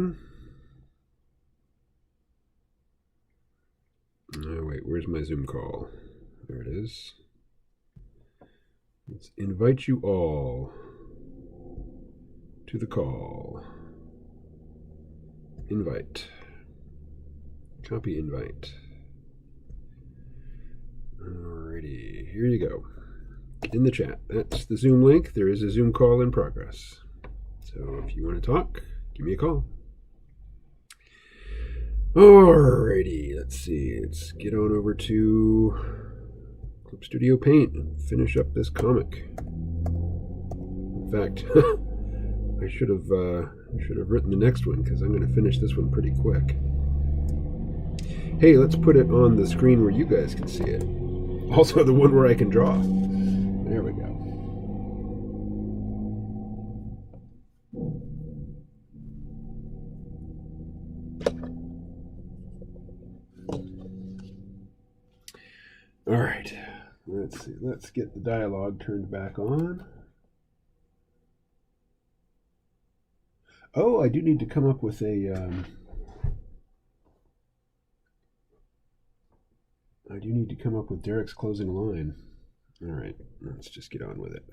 Oh, wait, where's my Zoom call? There it is. Let's invite you all to the call. Invite. Copy invite. Alrighty, here you go. In the chat. That's the Zoom link. There is a Zoom call in progress. So if you want to talk, give me a call. Alrighty, let's see. Let's get on over to Clip Studio Paint and finish up this comic. In fact, I should have written the next one because I'm going to finish this one pretty quick. Hey, let's put it on the screen where you guys can see it. Also the one where I can draw. There we go. All right, let's see. Let's get the dialogue turned back on. Oh, I do need to come up with a... I do need to come up with Derek's closing line. All right, let's just get on with it.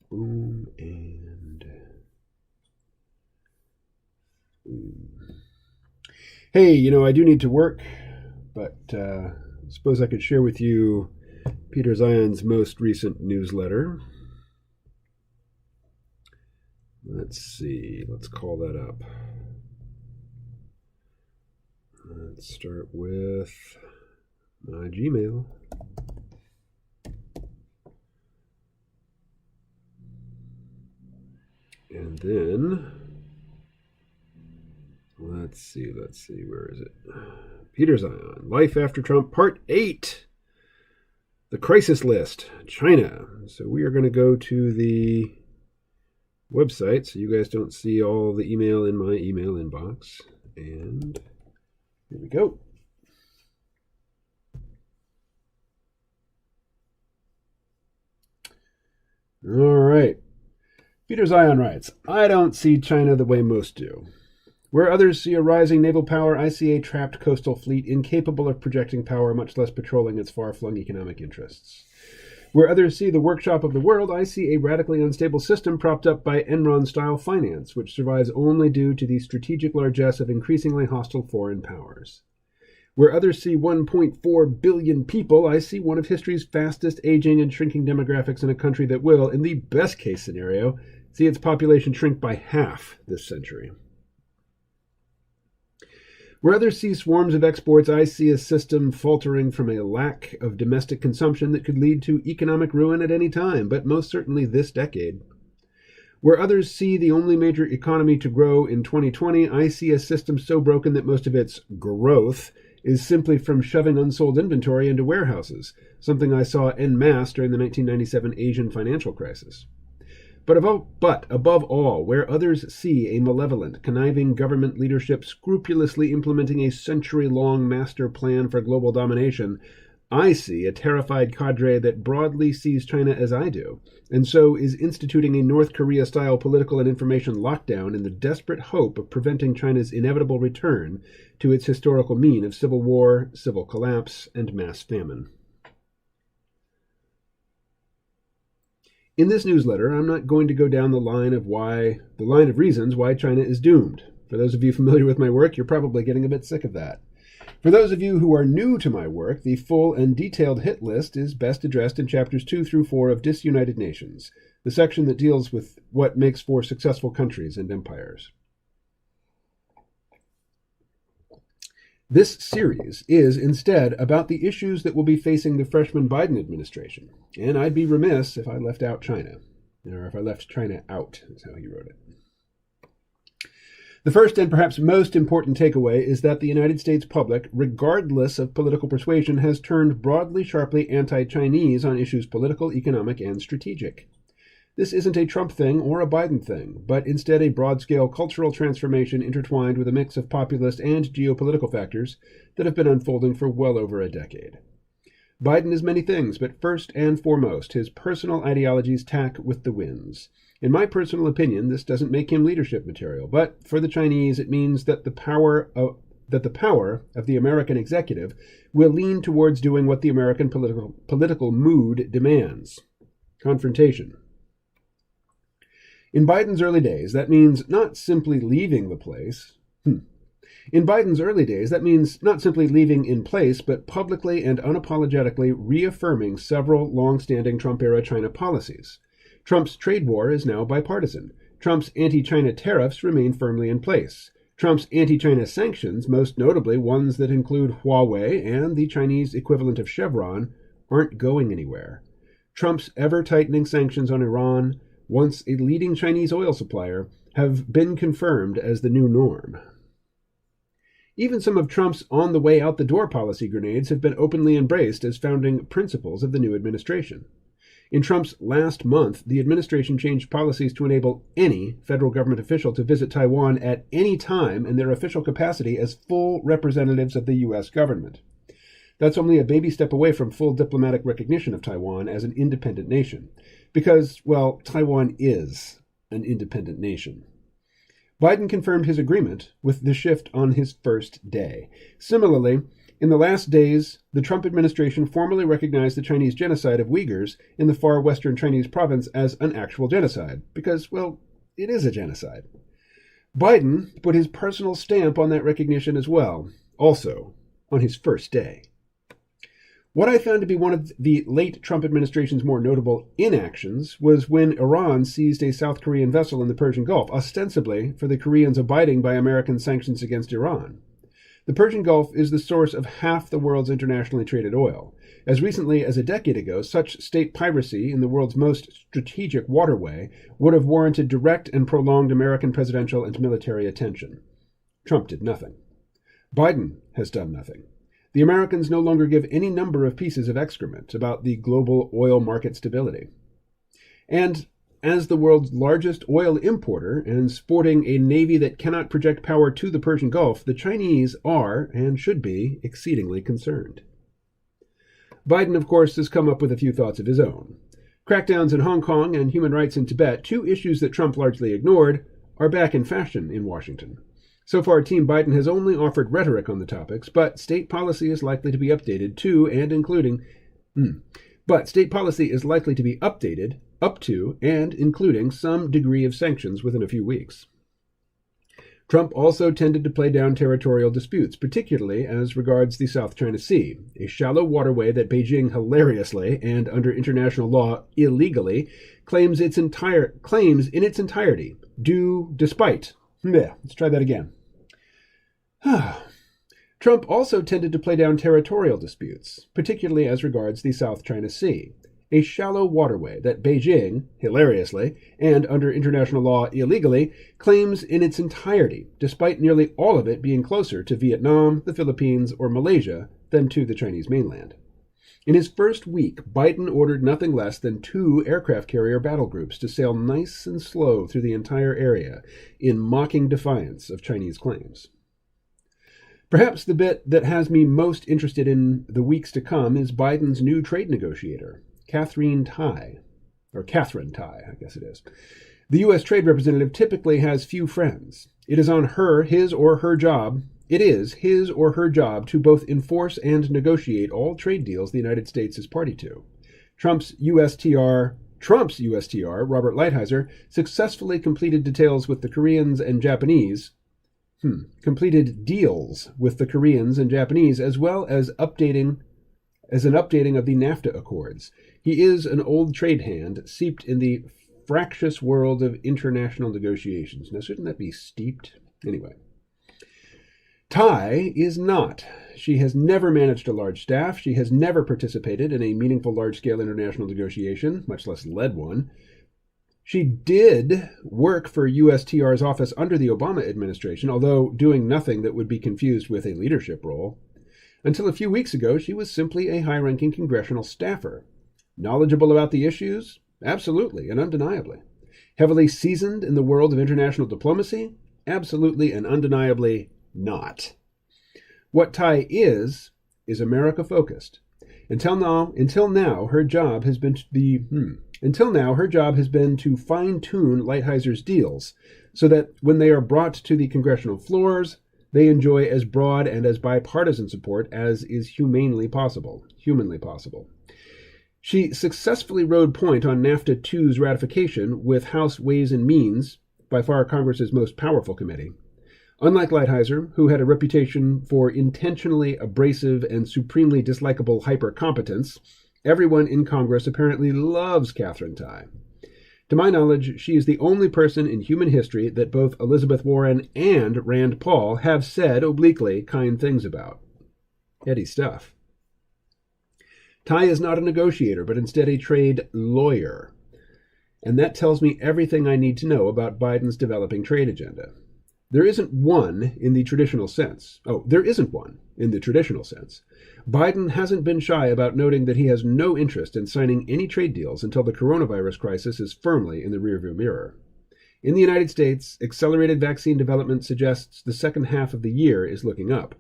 Boom and boom. Hey, you know, I do need to work, but I suppose I could share with you Peter Zion's most recent newsletter. Let's see, let's call that up. Let's start with my Gmail. And then, let's see, where is it? Peter Zion, Life After Trump, Part 8. The Crisis List, China. So we are going to go to the website so you guys don't see all the email in my email inbox. And here we go. All right. Peter Zion writes, I don't see China the way most do. Where others see a rising naval power, I see a trapped coastal fleet incapable of projecting power, much less patrolling its far-flung economic interests. Where others see the workshop of the world, I see a radically unstable system propped up by Enron-style finance, which survives only due to the strategic largesse of increasingly hostile foreign powers. Where others see 1.4 billion people, I see one of history's fastest aging and shrinking demographics in a country that will, in the best-case scenario, see its population shrink by half this century. Where others see swarms of exports, I see a system faltering from a lack of domestic consumption that could lead to economic ruin at any time, but most certainly this decade. Where others see the only major economy to grow in 2020, I see a system so broken that most of its growth is simply from shoving unsold inventory into warehouses, something I saw en masse during the 1997 Asian financial crisis. But above all, where others see a malevolent, conniving government leadership scrupulously implementing a century-long master plan for global domination, I see a terrified cadre that broadly sees China as I do, and so is instituting a North Korea-style political and information lockdown in the desperate hope of preventing China's inevitable return to its historical mean of civil war, civil collapse, and mass famine. In this newsletter, I'm not going to go down the line of reasons why China is doomed. For those of you familiar with my work, you're probably getting a bit sick of that. For those of you who are new to my work, the full and detailed hit list is best addressed in chapters 2 through 4 of Disunited Nations, the section that deals with what makes for successful countries and empires. This series is, instead, about the issues that will be facing the freshman Biden administration, and I'd be remiss if I left out China, or if I left China out, is how he wrote it. The first and perhaps most important takeaway is that the United States public, regardless of political persuasion, has turned broadly, sharply anti-Chinese on issues political, economic, and strategic. This isn't a Trump thing or a Biden thing, but instead a broad-scale cultural transformation intertwined with a mix of populist and geopolitical factors that have been unfolding for well over a decade. Biden is many things, but first and foremost, his personal ideologies tack with the winds. In my personal opinion, this doesn't make him leadership material, but for the Chinese, it means that the power of the American executive will lean towards doing what the American political mood demands: confrontation. In Biden's early days, that means not simply leaving the place. In Biden's early days, that means not simply leaving in place, but publicly and unapologetically reaffirming several long-standing Trump-era China policies. Trump's trade war is now bipartisan. Trump's anti-China tariffs remain firmly in place. Trump's anti-China sanctions, most notably ones that include Huawei and the Chinese equivalent of Chevron, aren't going anywhere. Trump's ever-tightening sanctions on Iran, once a leading Chinese oil supplier, have been confirmed as the new norm. Even some of Trump's on-the-way-out-the-door policy grenades have been openly embraced as founding principles of the new administration. In Trump's last month, the administration changed policies to enable any federal government official to visit Taiwan at any time in their official capacity as full representatives of the U.S. government. That's only a baby step away from full diplomatic recognition of Taiwan as an independent nation, because, well, Taiwan is an independent nation. Biden confirmed his agreement with the shift on his first day. Similarly, in the last days, the Trump administration formally recognized the Chinese genocide of Uyghurs in the far western Chinese province as an actual genocide, because, well, it is a genocide. Biden put his personal stamp on that recognition as well, also on his first day. What I found to be one of the late Trump administration's more notable inactions was when Iran seized a South Korean vessel in the Persian Gulf, ostensibly for the Koreans abiding by American sanctions against Iran. The Persian Gulf is the source of half the world's internationally traded oil. As recently as a decade ago, such state piracy in the world's most strategic waterway would have warranted direct and prolonged American presidential and military attention. Trump did nothing. Biden has done nothing. The Americans no longer give any number of pieces of excrement about the global oil market stability. And as the world's largest oil importer and sporting a navy that cannot project power to the Persian Gulf, the Chinese are, and should be, exceedingly concerned. Biden, of course, has come up with a few thoughts of his own. Crackdowns in Hong Kong and human rights in Tibet, two issues that Trump largely ignored, are back in fashion in Washington. So far, Team Biden has only offered rhetoric on the topics, but state policy is likely to be updated to and including up to and including some degree of sanctions within a few weeks. Trump also tended to play down territorial disputes, particularly as regards the South China Sea, a shallow waterway that Beijing hilariously and under international law illegally claims in its entirety, let's try that again. Trump also tended to play down territorial disputes, particularly as regards the South China Sea, a shallow waterway that Beijing, hilariously, and under international law illegally, claims in its entirety, despite nearly all of it being closer to Vietnam, the Philippines, or Malaysia than to the Chinese mainland. In his first week, Biden ordered nothing less than 2 aircraft carrier battle groups to sail nice and slow through the entire area in mocking defiance of Chinese claims. Perhaps the bit that has me most interested in the weeks to come is Biden's new trade negotiator, Catherine Tai, I guess it is. The U.S. trade representative typically has few friends. It is his or her job to both enforce and negotiate all trade deals the United States is party to. Trump's USTR, Robert Lighthizer, successfully completed deals with the Koreans and Japanese, as well as an updating of the NAFTA Accords. He is an old trade hand, steeped in the fractious world of international negotiations. Now, shouldn't that be steeped? Anyway. Tai is not. She has never managed a large staff. She has never participated in a meaningful large-scale international negotiation, much less led one. She did work for USTR's office under the Obama administration, although doing nothing that would be confused with a leadership role. Until a few weeks ago, she was simply a high-ranking congressional staffer. Knowledgeable about the issues? Absolutely and undeniably. Heavily seasoned in the world of international diplomacy? Absolutely and undeniably not. What Tai is America-focused. Until now, her job has been Until now, her job has been to fine-tune Lighthizer deals so that when they are brought to the congressional floors, they enjoy as broad and as bipartisan support as is humanly possible. She successfully rode point on NAFTA 2's ratification with House Ways and Means, by far Congress's most powerful committee. Unlike Lighthizer, who had a reputation for intentionally abrasive and supremely dislikable hyper-competence, everyone in Congress apparently loves Katherine Tai. To my knowledge, she is the only person in human history that both Elizabeth Warren and Rand Paul have said obliquely kind things about. Heady stuff. Tai is not a negotiator, but instead a trade lawyer. And that tells me everything I need to know about Biden's developing trade agenda. There isn't one in the traditional sense. There isn't one in the traditional sense. Biden hasn't been shy about noting that he has no interest in signing any trade deals until the coronavirus crisis is firmly in the rearview mirror. In the United States, accelerated vaccine development suggests the second half of the year is looking up.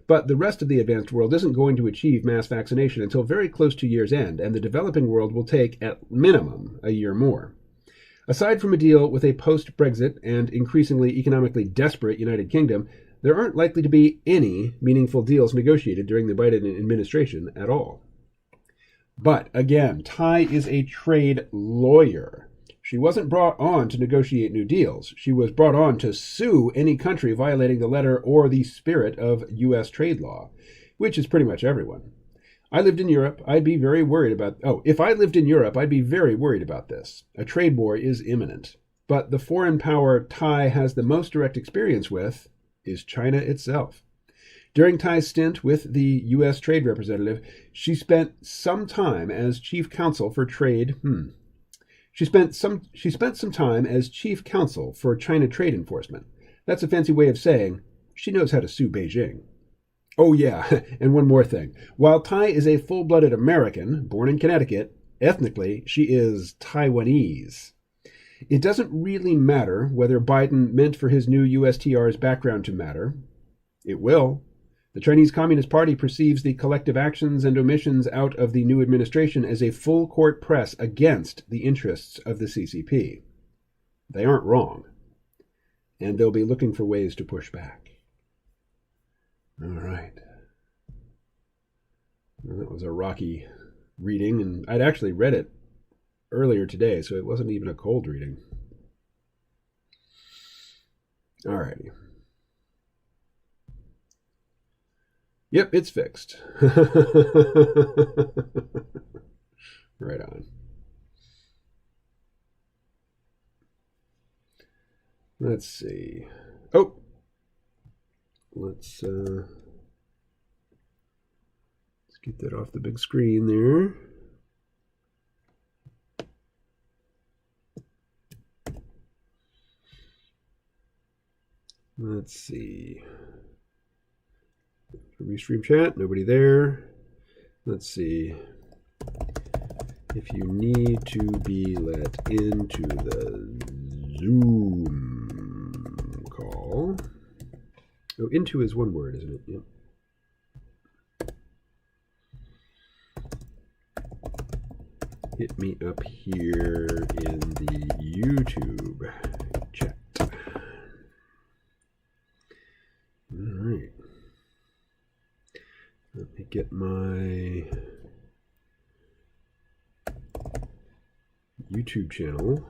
But the rest of the advanced world isn't going to achieve mass vaccination until very close to year's end, and the developing world will take, at minimum, a year more. Aside from a deal with a post-Brexit and increasingly economically desperate United Kingdom, there aren't likely to be any meaningful deals negotiated during the Biden administration at all. But again, Tai is a trade lawyer. She wasn't brought on to negotiate new deals. She was brought on to sue any country violating the letter or the spirit of U.S. trade law, which is pretty much everyone. If I lived in Europe, I'd be very worried about this. A trade war is imminent. But the foreign power Tai has the most direct experience with is China itself. During Tai's stint with the U.S. Trade Representative, she spent some time as chief counsel for trade. She spent some time as chief counsel for China trade enforcement. That's a fancy way of saying she knows how to sue Beijing. Oh yeah, and one more thing. While Tai is a full-blooded American, born in Connecticut, ethnically she is Taiwanese. It doesn't really matter whether Biden meant for his new USTR's background to matter. It will. The Chinese Communist Party perceives the collective actions and omissions out of the new administration as a full-court press against the interests of the CCP. They aren't wrong, and they'll be looking for ways to push back. All right. Well, that was a rocky reading, and I'd actually read it earlier today, so it wasn't even a cold reading. All righty. Yep, it's fixed. Right on. Let's see. Oh, let's get that off the big screen there. Let's see. Restream chat, nobody there. Let's see. If you need to be let into the Zoom call. Oh, into is one word, isn't it? Yep. Hit me up here in the YouTube chat. All right. Let me get my YouTube channel.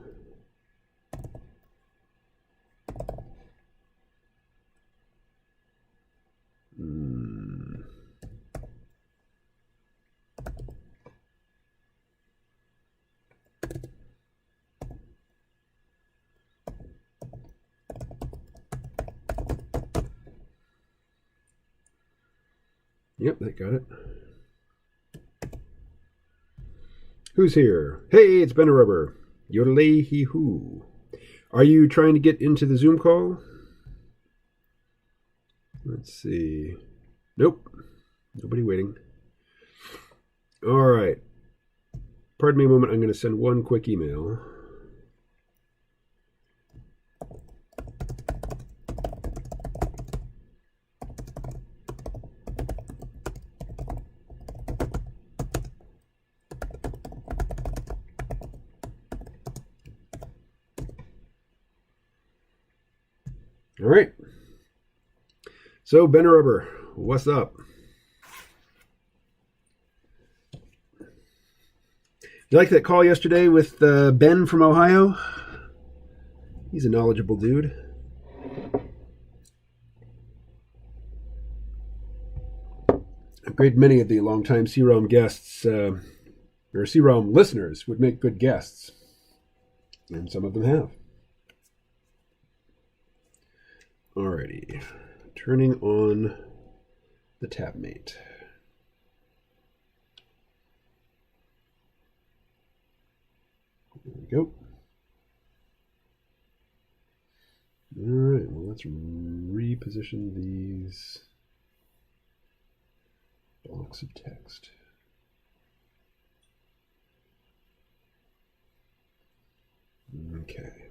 Yep, that got it. Who's here? Hey, it's Ben Rubber. Yodelay hee hoo. Are you trying to get into the Zoom call? Let's see. Nope. Nobody waiting. All right. Pardon me a moment. I'm going to send one quick email. All right. So, Ben Rubber, what's up? You like that call yesterday with Ben from Ohio? He's a knowledgeable dude. A great many of the longtime C-ROM guests, or C-ROM listeners, would make good guests. And some of them have. Alrighty. Turning on the tabmate. There we go. Alright, well, let's reposition these blocks of text. Okay.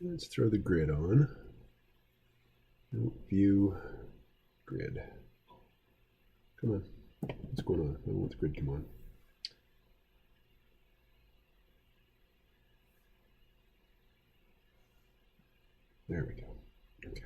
Let's throw the grid on. View grid. Come on. What's going on? I don't want the grid to come on. There we go. Okay.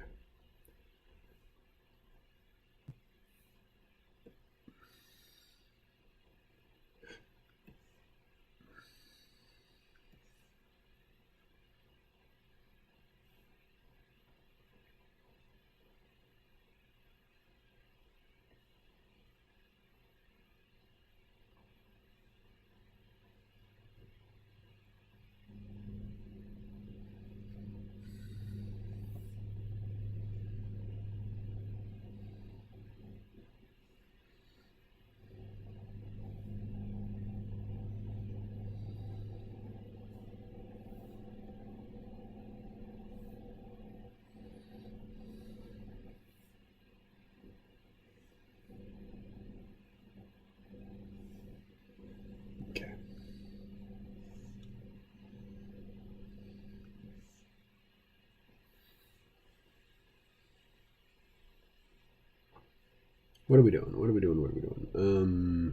What are we doing? What are we doing? What are we doing?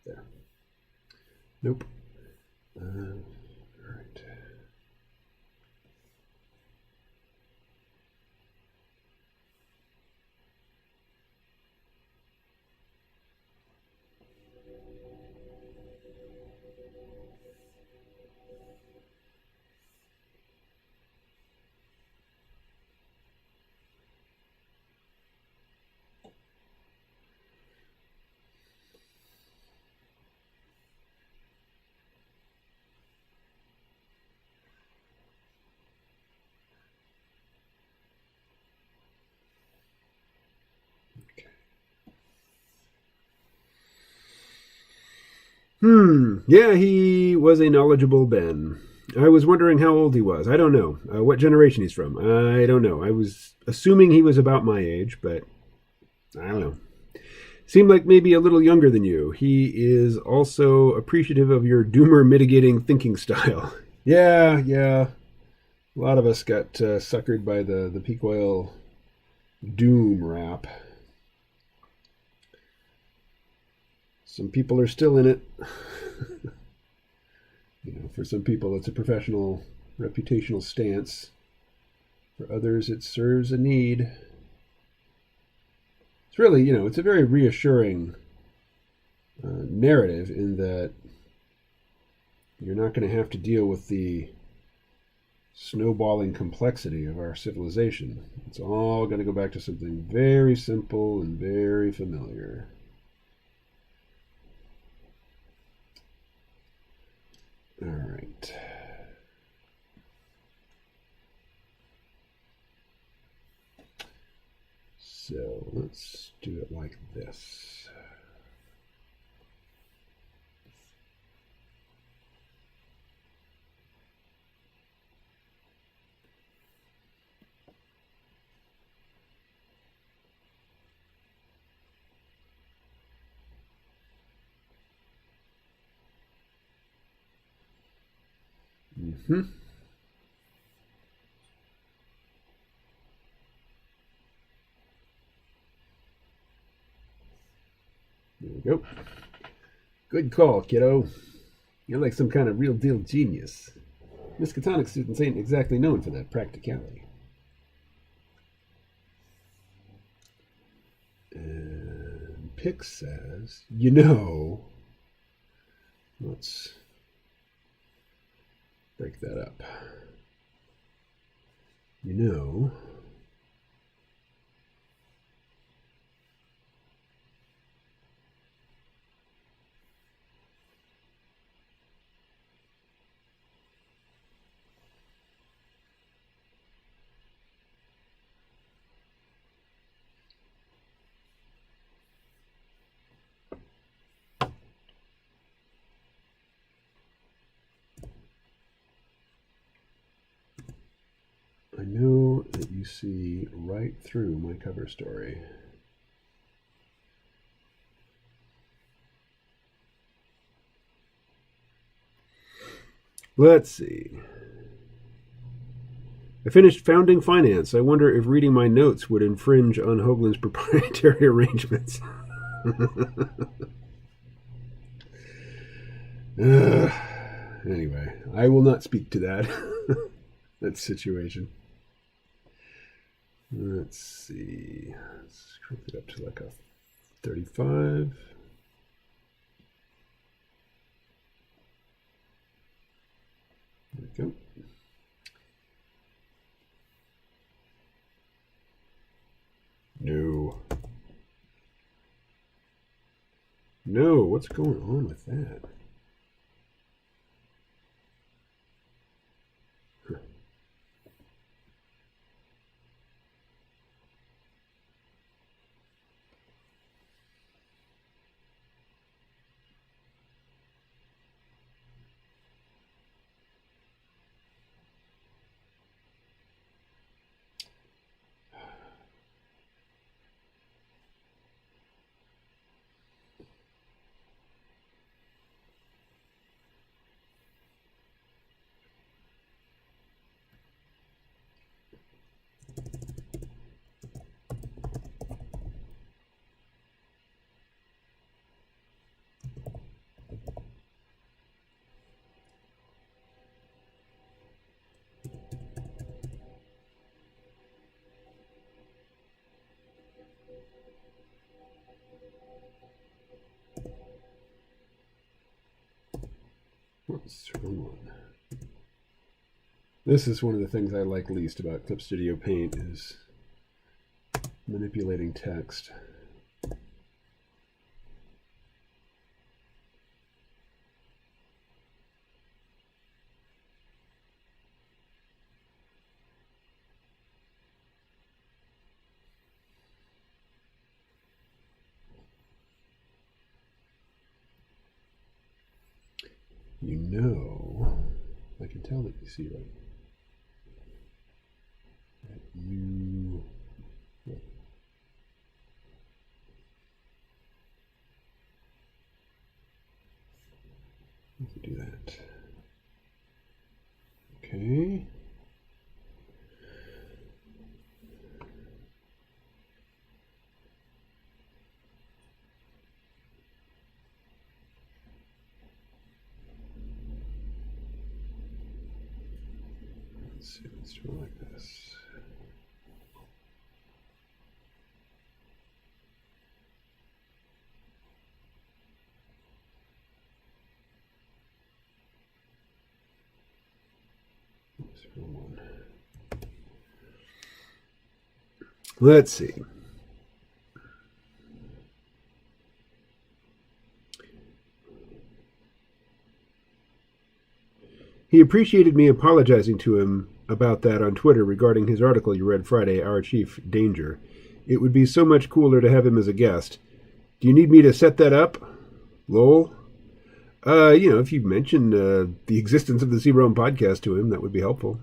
There. Nope. All right. Yeah, he was a knowledgeable Ben. I was wondering how old he was. I don't know. What generation he's from. I don't know. I was assuming he was about my age, but I don't know. Seemed like maybe a little younger than you. He is also appreciative of your doomer mitigating thinking style. Yeah. A lot of us got suckered by the peak oil doom rap. Some people are still in it. For some people, it's a professional, reputational stance. For others, it serves a need. It's really, it's a very reassuring narrative in that you're not going to have to deal with the snowballing complexity of our civilization. It's all going to go back to something very simple and very familiar. All right. So let's do it like this. There we go. Good call, kiddo. You're like some kind of real deal genius. Miskatonic students ain't exactly known for that practicality. And Pix says, let's break that up. I know that you see right through my cover story. Let's see. I finished Founding Finance. I wonder if reading my notes would infringe on Hoagland's proprietary arrangements. Anyway, I will not speak to that situation. Let's see. Let's crank it up to like a 35. There we go. No, what's going on with that? What's wrong? This is one of the things I like least about Clip Studio Paint is manipulating text. I can tell that you see right. Let's do that. Okay. Let's do it like this. Let's see. He appreciated me apologizing to him about that on Twitter regarding his article you read Friday, Our Chief Danger. It would be so much cooler to have him as a guest. Do you need me to set that up? Lol. If you mention the existence of the C-Rome podcast to him, that would be helpful.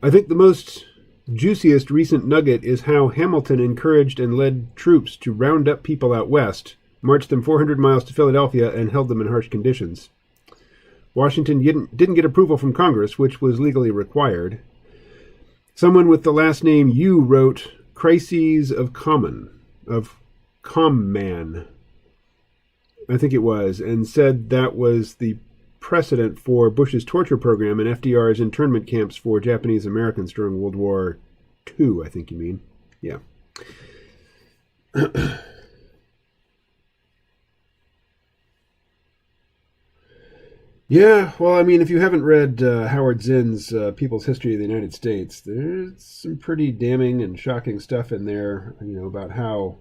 I think the most juiciest recent nugget is how Hamilton encouraged and led troops to round up people out west, marched them 400 miles to Philadelphia, and held them in harsh conditions. Washington didn't get approval from Congress, which was legally required. Someone with the last name Yu wrote Crises of Comman, I think it was, and said that was the precedent for Bush's torture program and FDR's internment camps for Japanese Americans during World War II, I think you mean. Yeah. Yeah, well, I mean, if you haven't read Howard Zinn's People's History of the United States, there's some pretty damning and shocking stuff in there, about how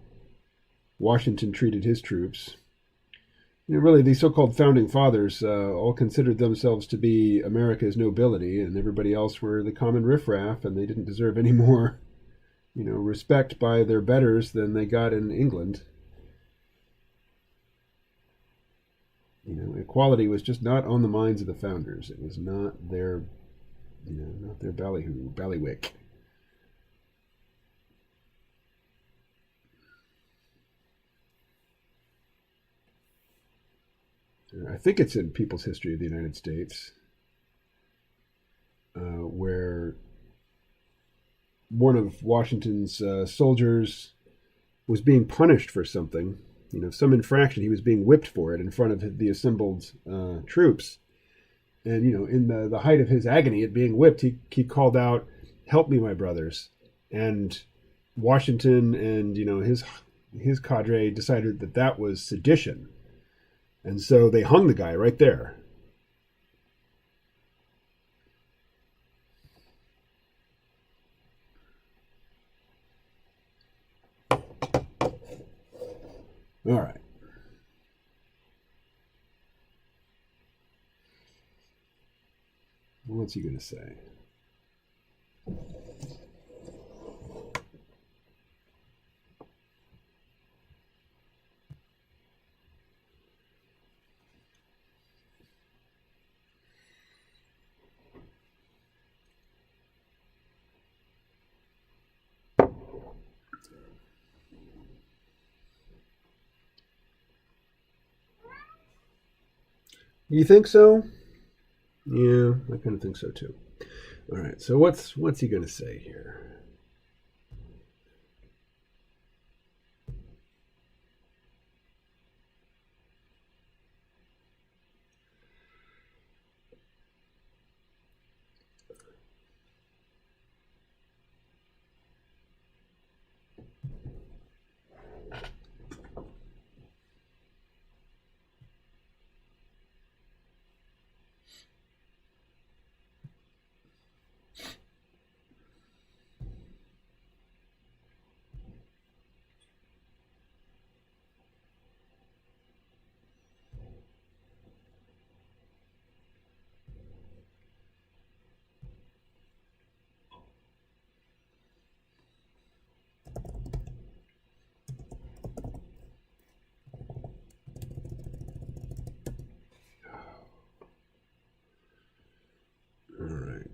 Washington treated his troops. Really, these so-called founding fathers all considered themselves to be America's nobility, and everybody else were the common riffraff, and they didn't deserve any more, respect by their betters than they got in England. Equality was just not on the minds of the founders. It was not their, not their ballyhoo, ballywick. I think it's in People's History of the United States, where one of Washington's soldiers was being punished for something, some infraction. He was being whipped for it in front of the assembled troops. And, in the height of his agony at being whipped, he called out, "Help me, my brothers." And Washington and, his cadre decided that that was sedition. And so they hung the guy right there. All right. What's he going to say? You think so? Yeah, I kind of think so too. All right. So what's he going to say here? All right.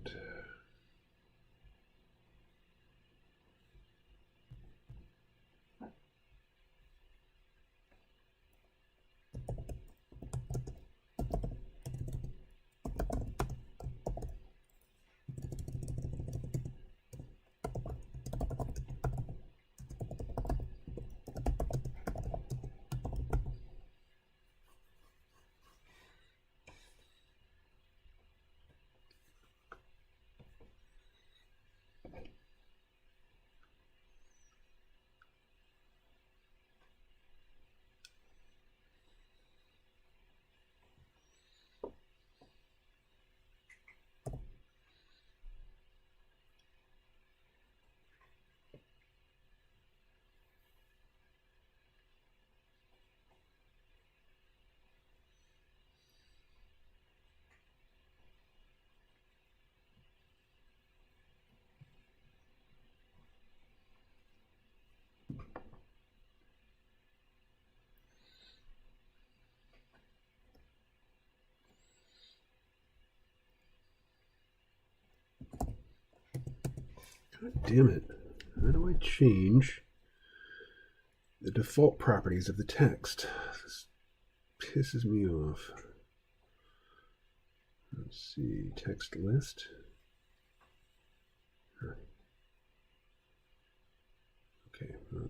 God damn it. How do I change the default properties of the text? This pisses me off. Let's see, text list. Okay. Well.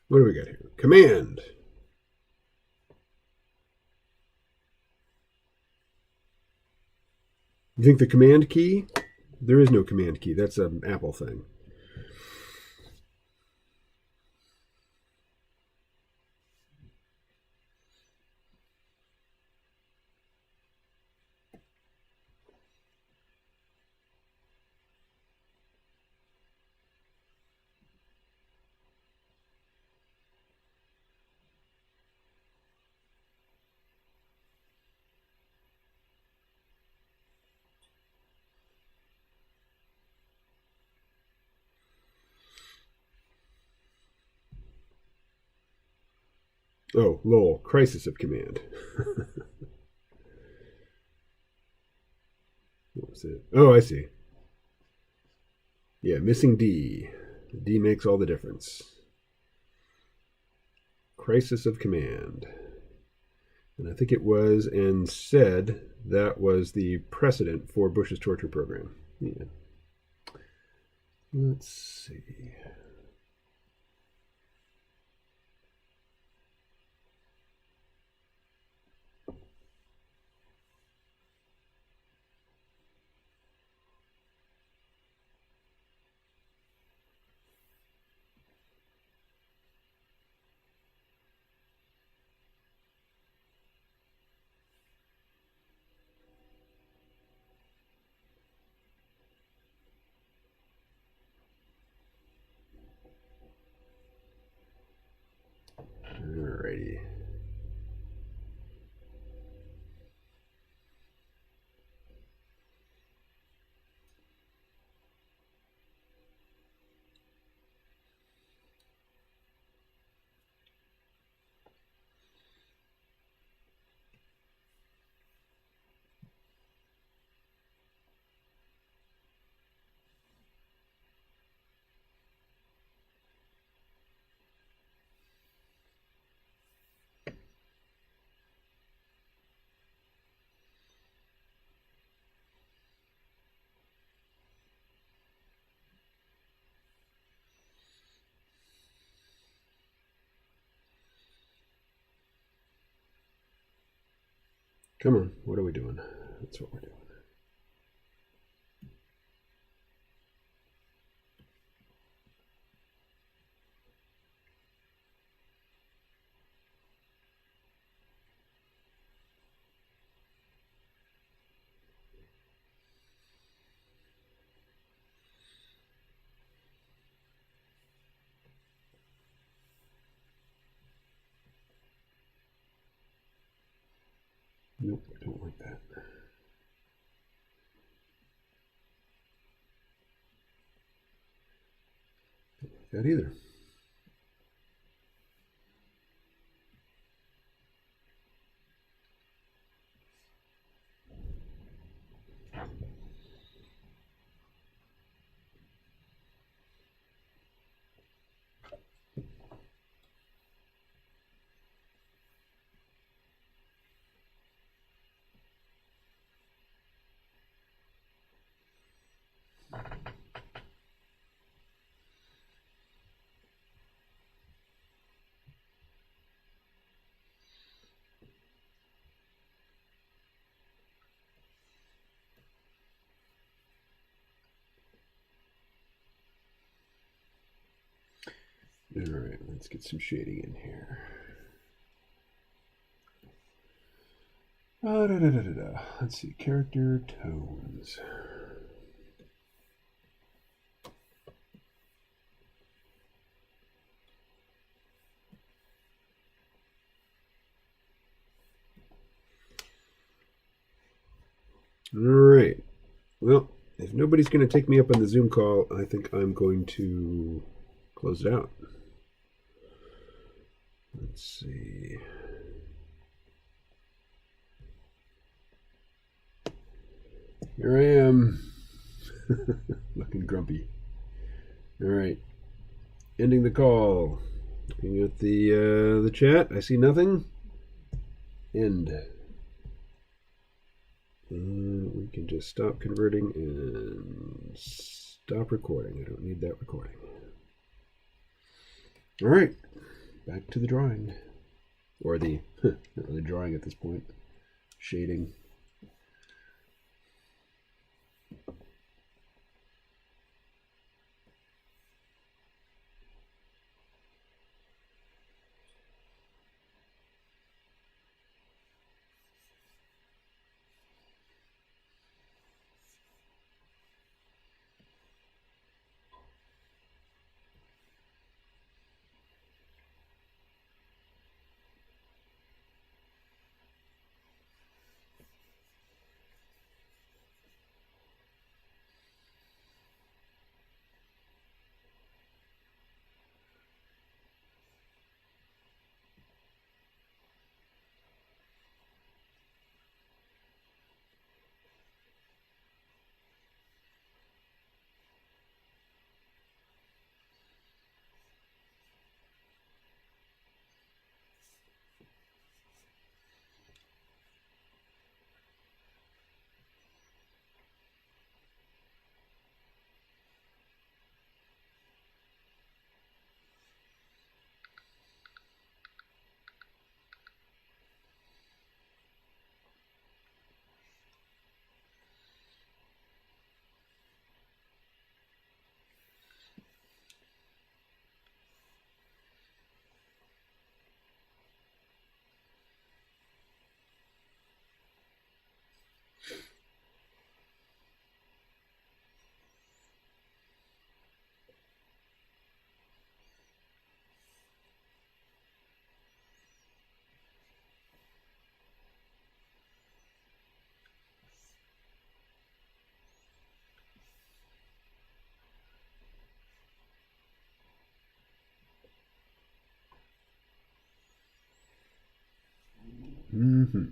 What do we got here? Command. You think the command key? There is no command key. That's an Apple thing. Oh, lol. Crisis of command. What was it? Oh, I see. Yeah, missing D. D makes all the difference. Crisis of command. And I think it was and said that was the precedent for Bush's torture program. Yeah. Let's see. Alrighty. Come on, what are we doing? That's what we're doing. Nope, I don't like that. that either. All right, let's get some shading in here. Let's see, character tones. All right. Well, if nobody's going to take me up on the Zoom call, I think I'm going to close it out. Let's see. Here I am, looking grumpy. All right, ending the call. Looking at the chat, I see nothing. End. And we can just stop converting and stop recording. I don't need that recording. All right, back to the drawing, or the not really drawing at this point. Shading. Mm-hmm.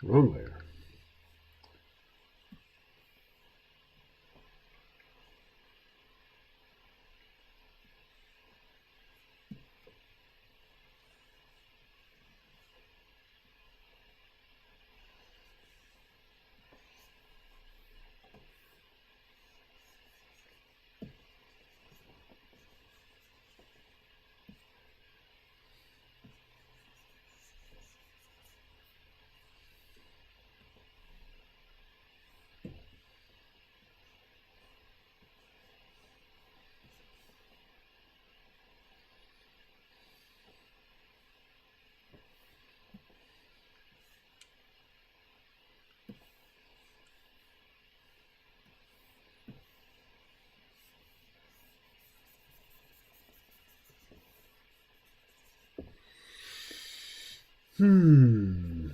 Wrong layer. Hmm.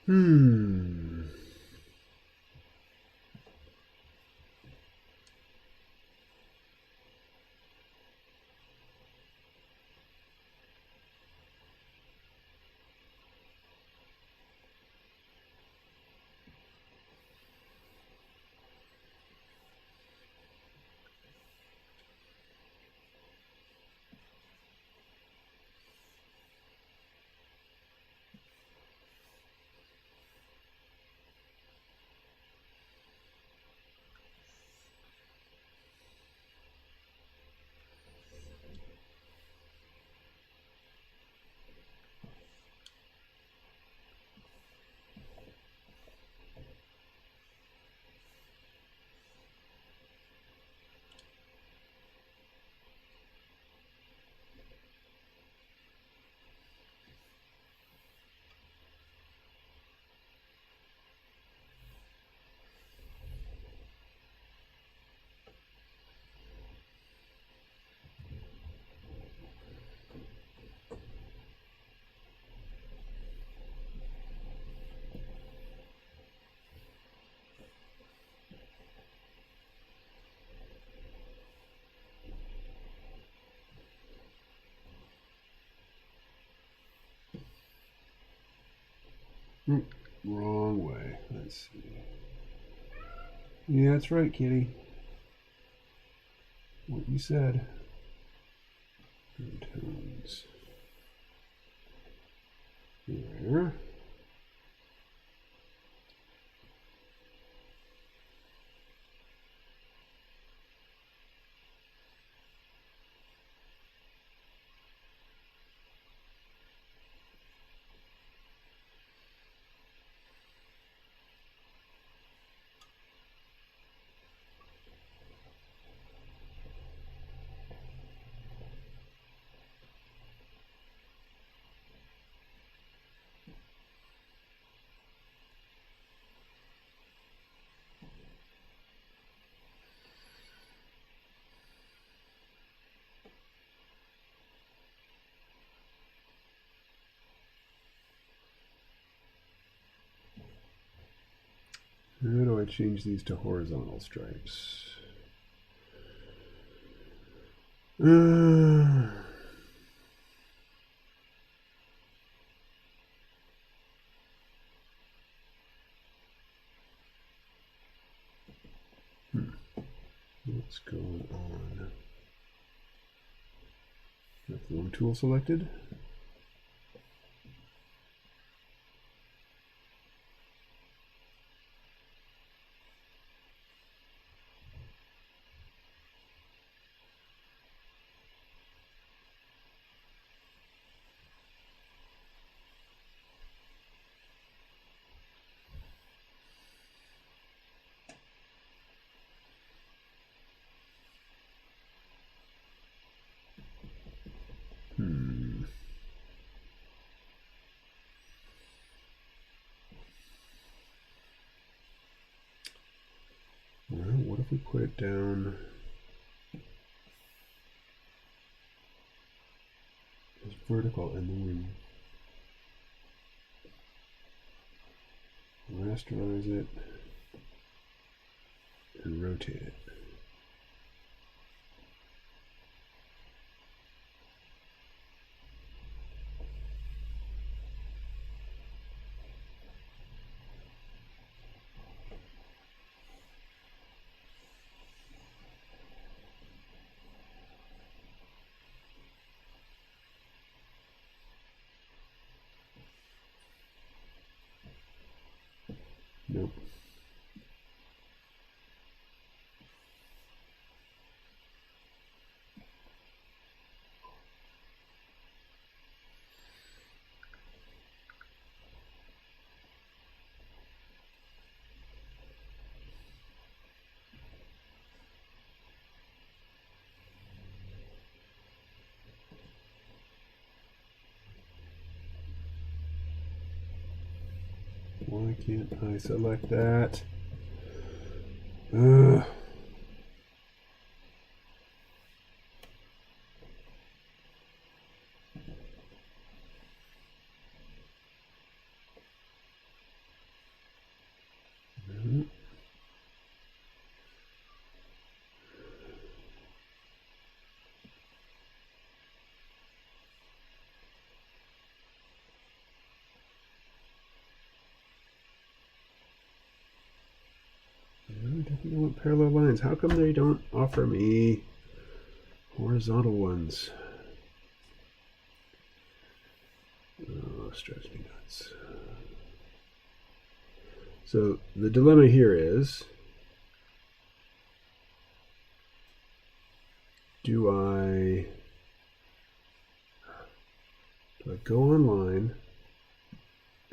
Hmm. Wrong way. Let's see. Yeah, that's right, kitty. What you said. Tones. There. How do I change these to horizontal stripes? What's going on? Got the wrong tool selected. Well, what if we put it down as vertical and then we rasterize it and rotate it? Nope. Why can't I select that? Ugh. I want parallel lines. How come they don't offer me horizontal ones? Oh, stress me nuts. So the dilemma here is, do I go online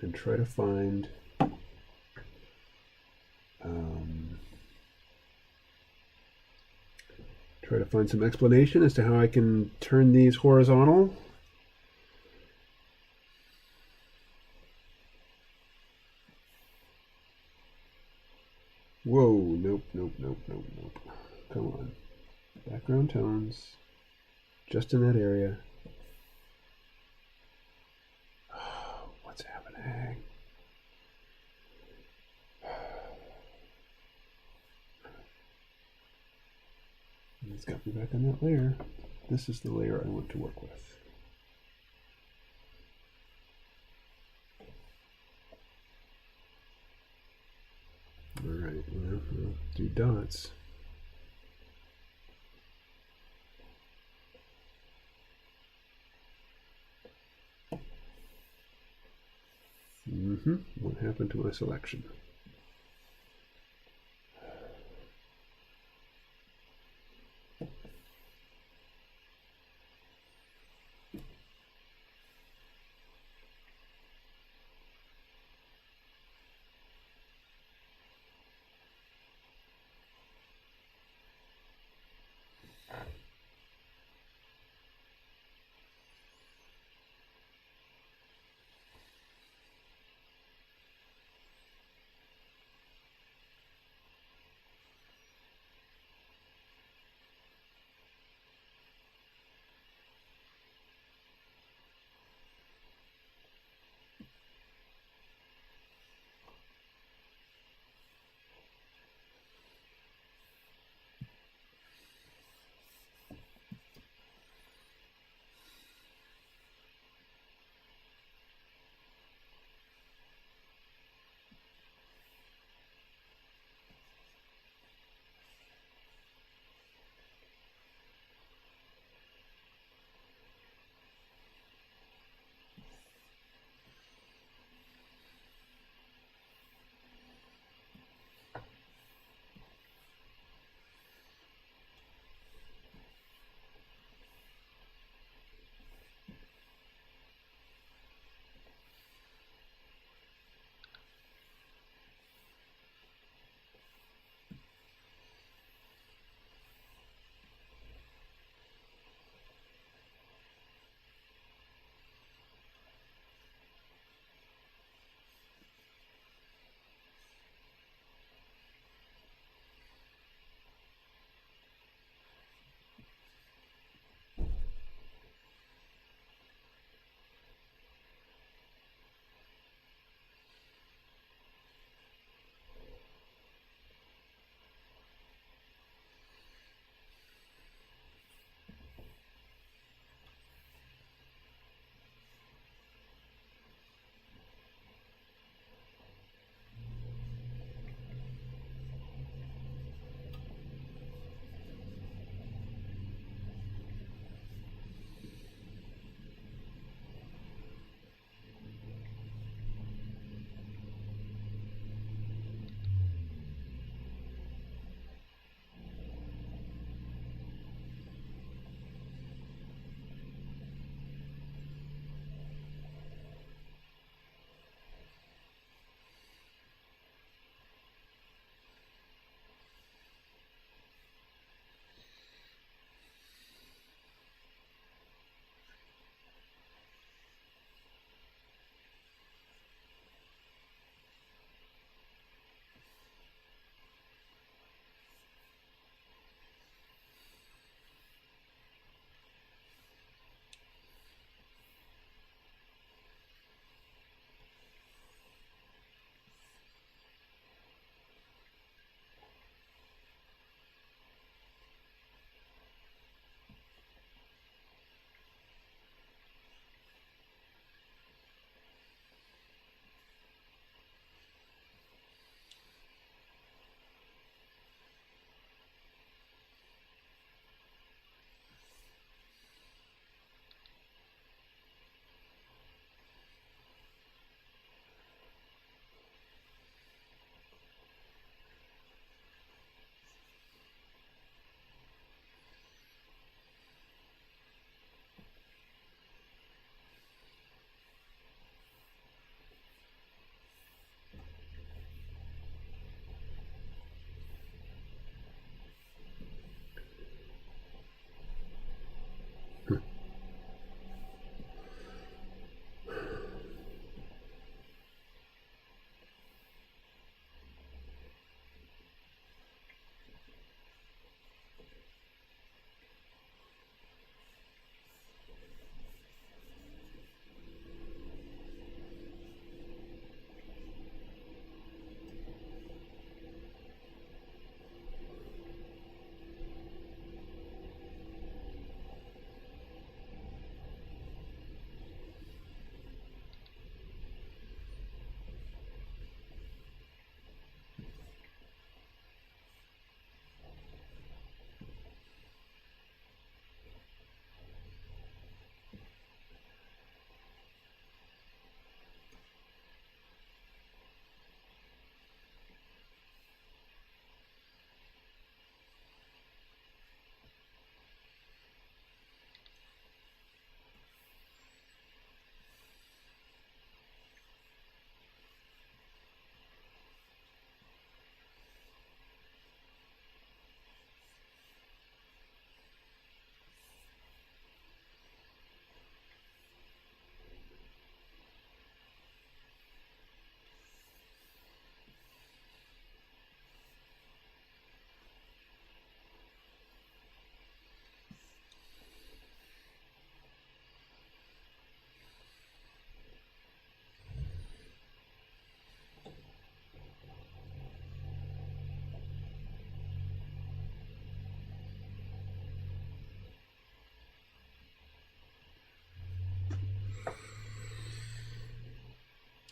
and try to find some explanation as to how I can turn these horizontal? Whoa, nope. Come on. Background tones, just in that area. Oh, what's happening? It's got me back on that layer. This is the layer I want to work with. All right, well, we'll do dots. What happened to my selection?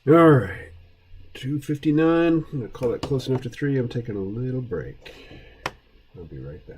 All right. 2:59. I'm going to call that close enough to 3. I'm taking a little break. I'll be right back.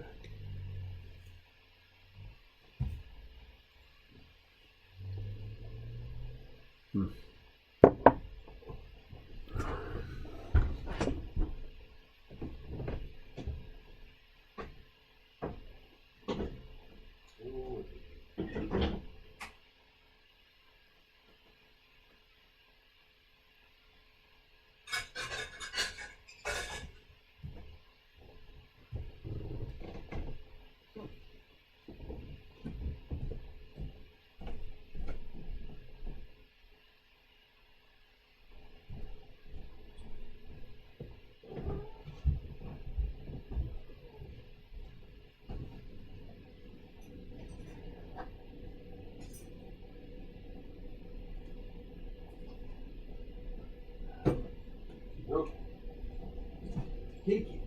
Thank you.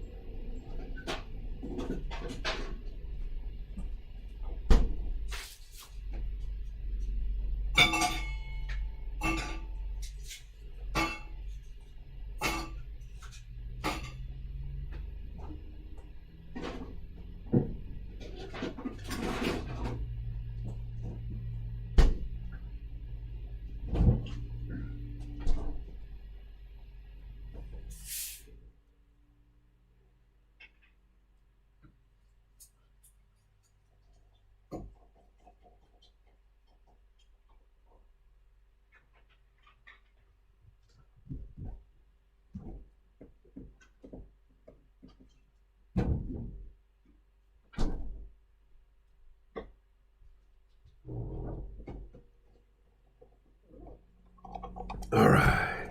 All right.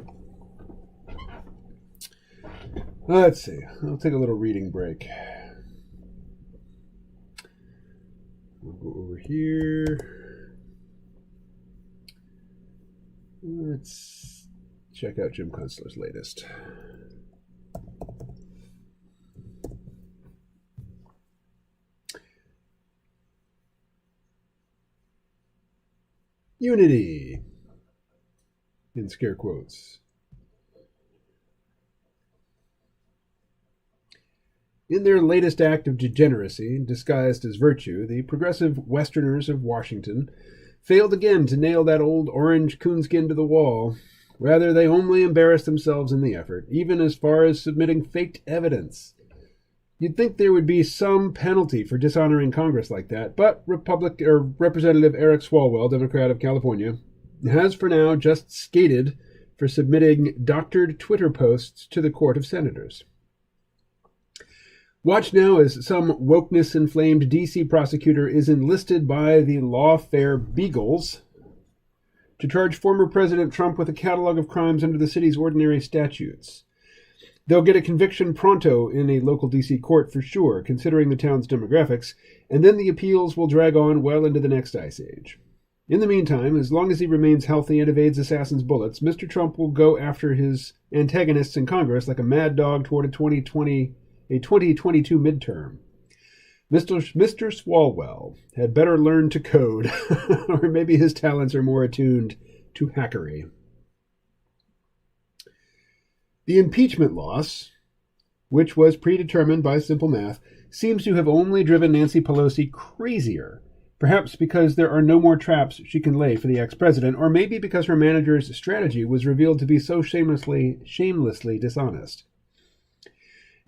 Let's see. I'll take a little reading break. We'll go over here. Let's check out Jim Kunstler's latest. Unity, in scare quotes. In their latest act of degeneracy, disguised as virtue, the progressive Westerners of Washington failed again to nail that old orange coonskin to the wall. Rather, they only embarrassed themselves in the effort, even as far as submitting faked evidence. You'd think there would be some penalty for dishonoring Congress like that, but Representative Eric Swalwell, Democrat of California, has for now just skated for submitting doctored Twitter posts to the Court of Senators. Watch now as some wokeness-inflamed D.C. prosecutor is enlisted by the lawfare beagles to charge former President Trump with a catalog of crimes under the city's ordinary statutes. They'll get a conviction pronto in a local D.C. court for sure, considering the town's demographics, and then the appeals will drag on well into the next ice age. In the meantime, as long as he remains healthy and evades assassins' bullets, Mr. Trump will go after his antagonists in Congress like a mad dog toward a 2022 midterm. Mr. Swalwell had better learn to code, or maybe his talents are more attuned to hackery. The impeachment loss, which was predetermined by simple math, seems to have only driven Nancy Pelosi crazier, perhaps because there are no more traps she can lay for the ex-president, or maybe because her manager's strategy was revealed to be so shamelessly dishonest.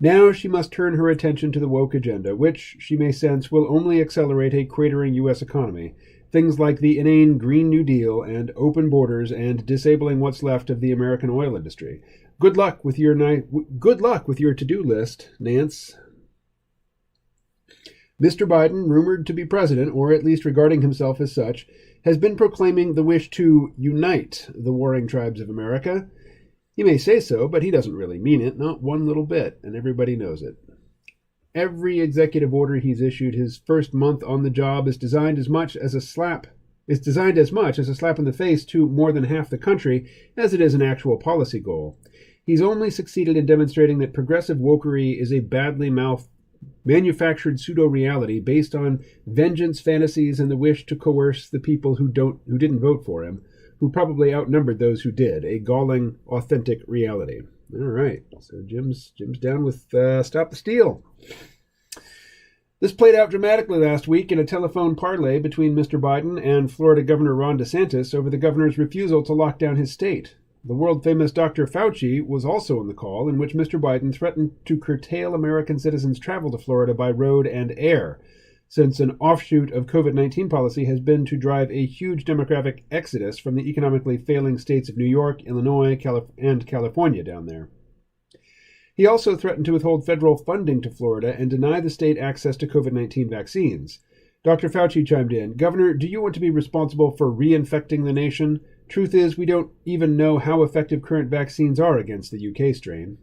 Now she must turn her attention to the woke agenda, which, she may sense, will only accelerate a cratering U.S. economy. Things like the inane Green New Deal and open borders and disabling what's left of the American oil industry. Good luck with your to-do list, Nance. Mr. Biden, rumored to be president, or at least regarding himself as such, has been proclaiming the wish to unite the warring tribes of America. He may say so, but he doesn't really mean it, not one little bit, and everybody knows it. Every executive order he's issued his first month on the job is designed as much as a slap in the face to more than half the country as it is an actual policy goal. He's only succeeded in demonstrating that progressive wokery is a badly manufactured pseudo-reality based on vengeance fantasies and the wish to coerce the people who didn't vote for him, who probably outnumbered those who did. A galling, authentic reality. All right, so Jim's down with Stop the Steal. This played out dramatically last week in a telephone parley between Mr. Biden and Florida Governor Ron DeSantis over the governor's refusal to lock down his state. The world-famous Dr. Fauci was also on the call, in which Mr. Biden threatened to curtail American citizens' travel to Florida by road and air, since an offshoot of COVID-19 policy has been to drive a huge demographic exodus from the economically failing states of New York, Illinois, and California down there. He also threatened to withhold federal funding to Florida and deny the state access to COVID-19 vaccines. Dr. Fauci chimed in, "Governor, do you want to be responsible for reinfecting the nation? Truth is, we don't even know how effective current vaccines are against the UK strain."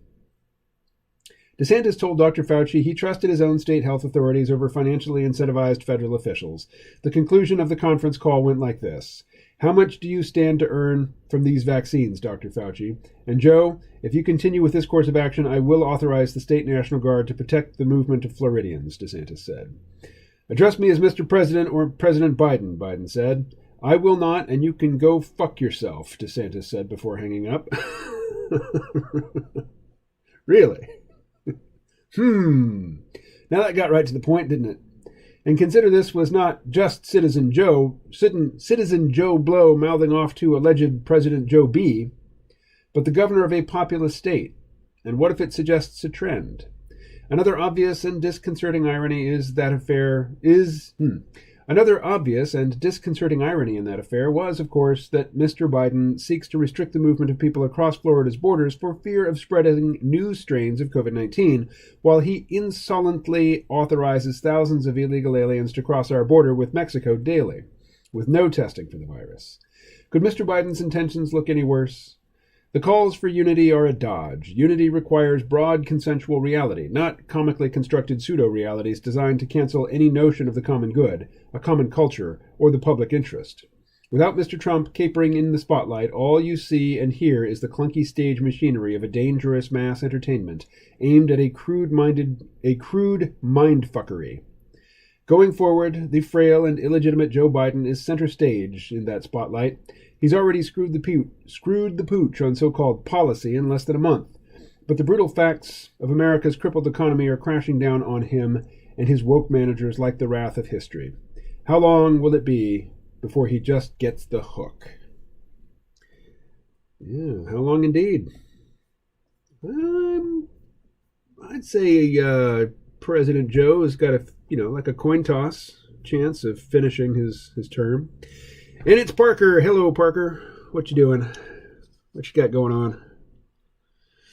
DeSantis told Dr. Fauci he trusted his own state health authorities over financially incentivized federal officials. The conclusion of the conference call went like this. "How much do you stand to earn from these vaccines, Dr. Fauci? And Joe, if you continue with this course of action, I will authorize the state National Guard to protect the movement of Floridians," DeSantis said. "Address me as Mr. President or President Biden," Biden said. "I will not, and you can go fuck yourself," DeSantis said before hanging up. Really? Now that got right to the point, didn't it? And consider this was not just Citizen Joe Blow mouthing off to alleged President Joe B., but the governor of a populous state. And what if it suggests a trend? Another obvious and disconcerting irony in that affair was, of course, that Mr. Biden seeks to restrict the movement of people across Florida's borders for fear of spreading new strains of COVID-19, while he insolently authorizes thousands of illegal aliens to cross our border with Mexico daily, with no testing for the virus. Could Mr. Biden's intentions look any worse? The calls for unity are a dodge. Unity requires broad consensual reality, not comically constructed pseudo-realities designed to cancel any notion of the common good, a common culture, or the public interest. Without Mr. Trump capering in the spotlight, all you see and hear is the clunky stage machinery of a dangerous mass entertainment aimed at a crude mindfuckery. Going forward, the frail and illegitimate Joe Biden is center stage in that spotlight. He's already screwed the pooch on so-called policy in less than a month. But the brutal facts of America's crippled economy are crashing down on him and his woke managers like the wrath of history. How long will it be before he just gets the hook? Yeah, how long indeed? I'd say President Joe has got a coin toss chance of finishing his term. And it's Parker. Hello, Parker. What you doing? What you got going on?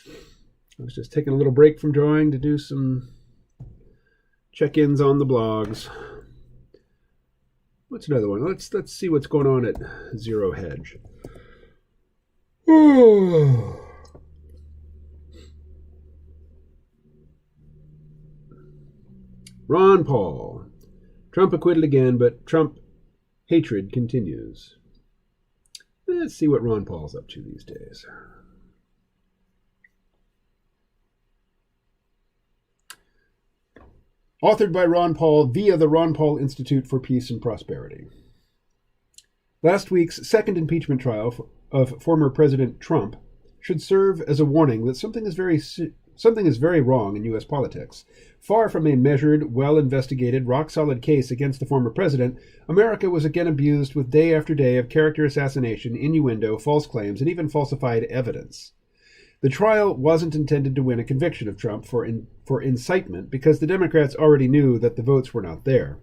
I was just taking a little break from drawing to do some check-ins on the blogs. What's another one? Let's see what's going on at Zero Hedge. Ron Paul. Trump acquitted again, but Trump hatred continues. Let's see what Ron Paul's up to these days. Authored by Ron Paul via the Ron Paul Institute for Peace and Prosperity. Last week's second impeachment trial of former President Trump should serve as a warning that something is very wrong in U.S. politics. Far from a measured, well-investigated, rock-solid case against the former president, America was again abused with day after day of character assassination, innuendo, false claims, and even falsified evidence. The trial wasn't intended to win a conviction of Trump for incitement because the Democrats already knew that the votes were not there.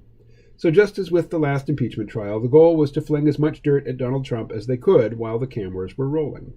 So just as with the last impeachment trial, the goal was to fling as much dirt at Donald Trump as they could while the cameras were rolling.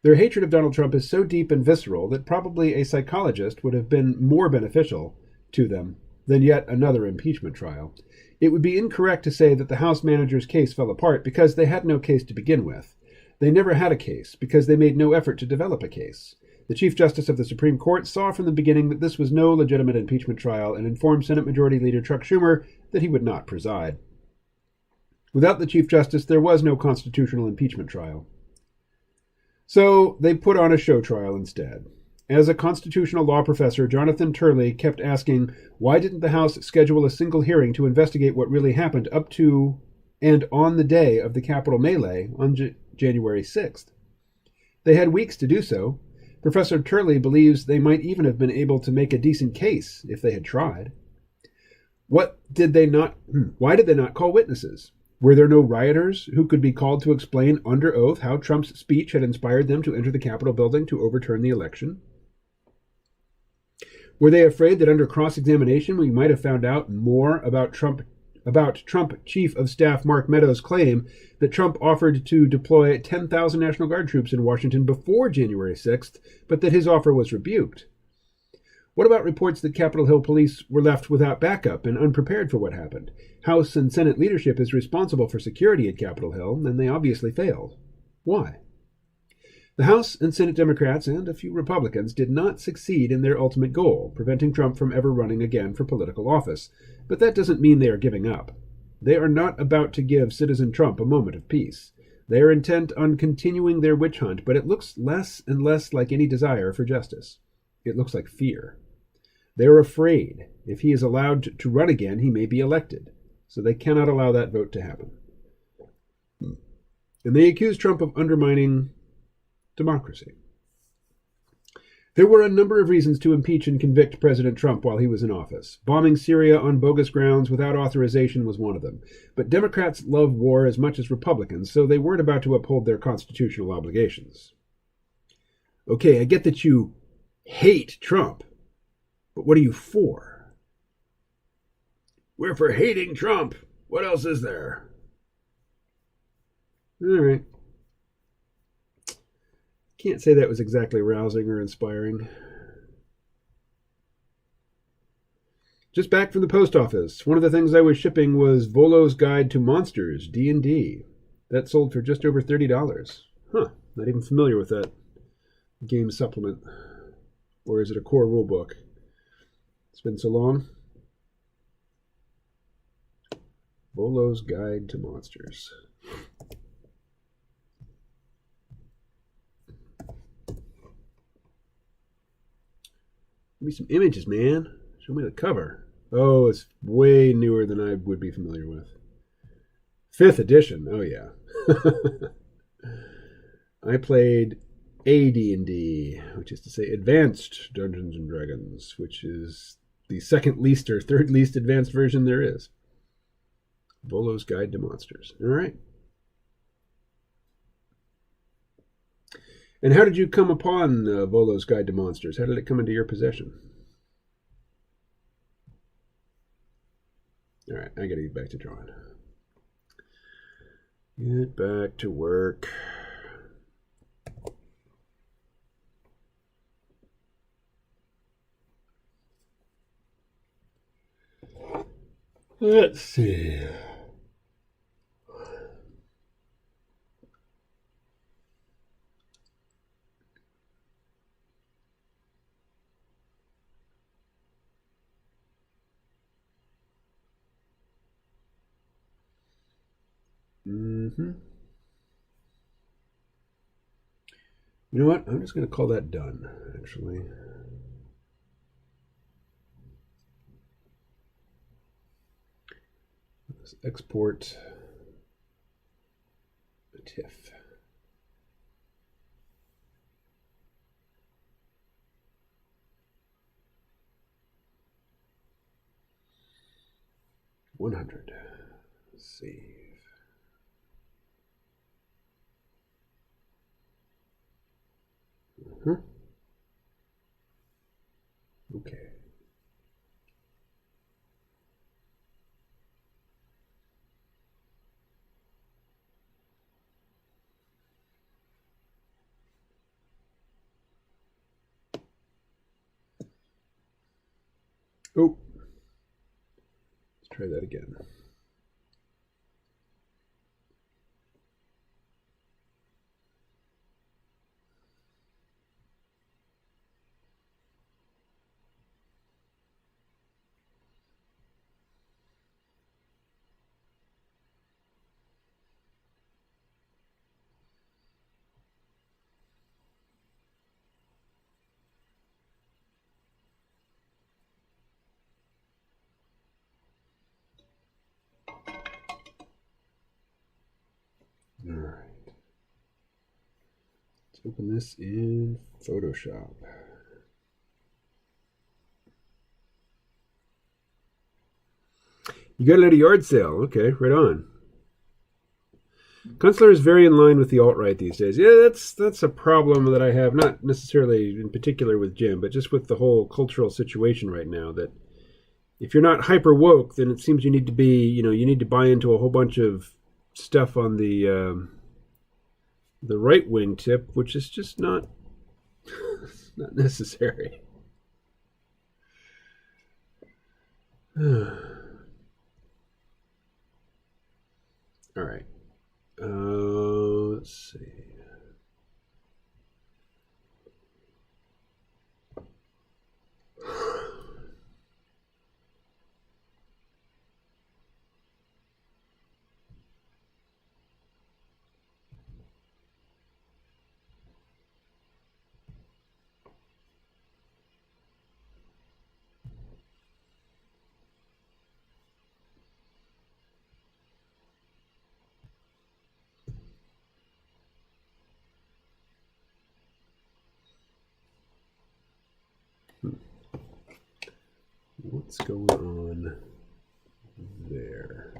Their hatred of Donald Trump is so deep and visceral that probably a psychologist would have been more beneficial to them than yet another impeachment trial. It would be incorrect to say that the House manager's case fell apart because they had no case to begin with. They never had a case because they made no effort to develop a case. The Chief Justice of the Supreme Court saw from the beginning that this was no legitimate impeachment trial and informed Senate Majority Leader Chuck Schumer that he would not preside. Without the Chief Justice, there was no constitutional impeachment trial. So they put on a show trial instead. As a constitutional law professor, Jonathan Turley kept asking, why didn't the House schedule a single hearing to investigate what really happened up to and on the day of the Capitol melee on January 6th. They had weeks to do so. Professor Turley believes they might even have been able to make a decent case if they had tried. Why did they not call witnesses? Were there no rioters who could be called to explain under oath how Trump's speech had inspired them to enter the Capitol building to overturn the election? Were they afraid that under cross-examination we might have found out more about Trump Chief of Staff Mark Meadows' claim that Trump offered to deploy 10,000 National Guard troops in Washington before January 6th, but that his offer was rebuked? What about reports that Capitol Hill police were left without backup and unprepared for what happened? House and Senate leadership is responsible for security at Capitol Hill, and they obviously failed. Why? The House and Senate Democrats and a few Republicans did not succeed in their ultimate goal, preventing Trump from ever running again for political office. But that doesn't mean they are giving up. They are not about to give Citizen Trump a moment of peace. They are intent on continuing their witch hunt, but it looks less and less like any desire for justice. It looks like fear. They are afraid if he is allowed to run again, he may be elected. So they cannot allow that vote to happen. And they accuse Trump of undermining democracy. There were a number of reasons to impeach and convict President Trump while he was in office. Bombing Syria on bogus grounds without authorization was one of them. But Democrats love war as much as Republicans, so they weren't about to uphold their constitutional obligations. Okay, I get that you hate Trump, but what are you for? We're for hating Trump. What else is there? All right. Can't say that was exactly rousing or inspiring. Just back from the post office. One of the things I was shipping was Volo's Guide to Monsters, D&D. That sold for just over $30. Huh, not even familiar with that game supplement. Or is it a core rule book? It's been so long. Volo's Guide to Monsters. Give me some images, man. Show me the cover. Oh, it's way newer than I would be familiar with. 5th edition. Oh, yeah. I played AD&D, which is to say Advanced Dungeons and Dragons, which is the second least or third least advanced version there is. Volo's Guide to Monsters. All right. And how did you come upon Volo's Guide to Monsters? How did it come into your possession? All right, I got to get back to drawing. Get back to work. Let's see. You know what? I'm just going to call that done, actually. Let's export a TIFF. $100. Save. Okay. Oh, let's try that again. open this in Photoshop. You got it at a yard sale. Okay, right on. Kunstler is very in line with the alt-right these days. Yeah, that's a problem that I have, not necessarily in particular with Jim, but just with the whole cultural situation right now, that if you're not hyper woke, then it seems you need to be, you need to buy into a whole bunch of stuff on the right wing tip, which is just not not necessary. All right. Let's see. What's going on there?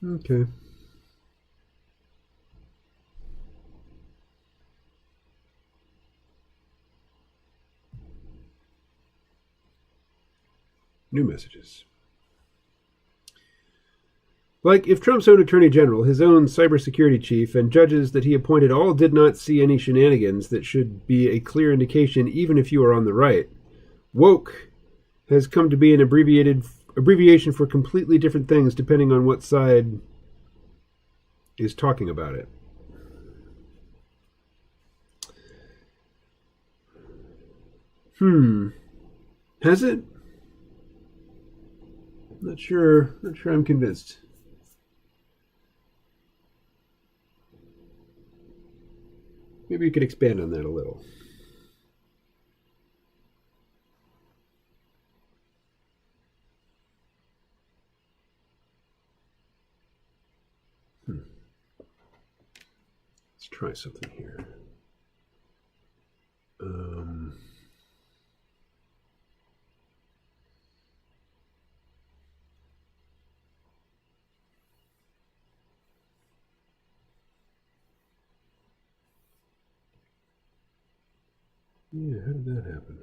Okay. New messages. Like, if Trump's own attorney general, his own cybersecurity chief, and judges that he appointed all did not see any shenanigans, that should be a clear indication, even if you are on the right. Woke has come to be an abbreviation for completely different things depending on what side is talking about it. Has it? Not sure I'm convinced. Maybe you could expand on that a little. Let's try something here. Yeah, how did that happen?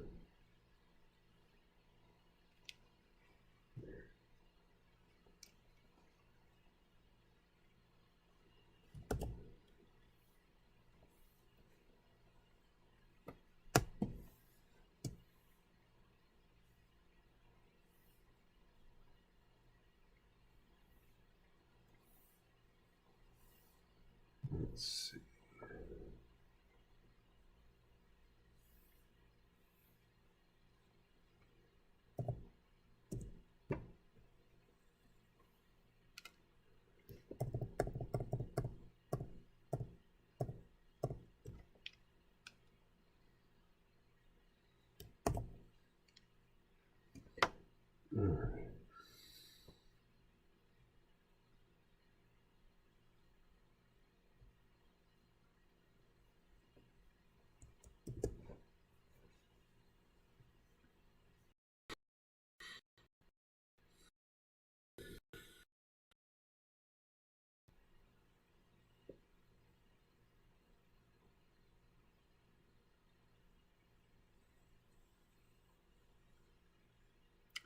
Let's see. All right.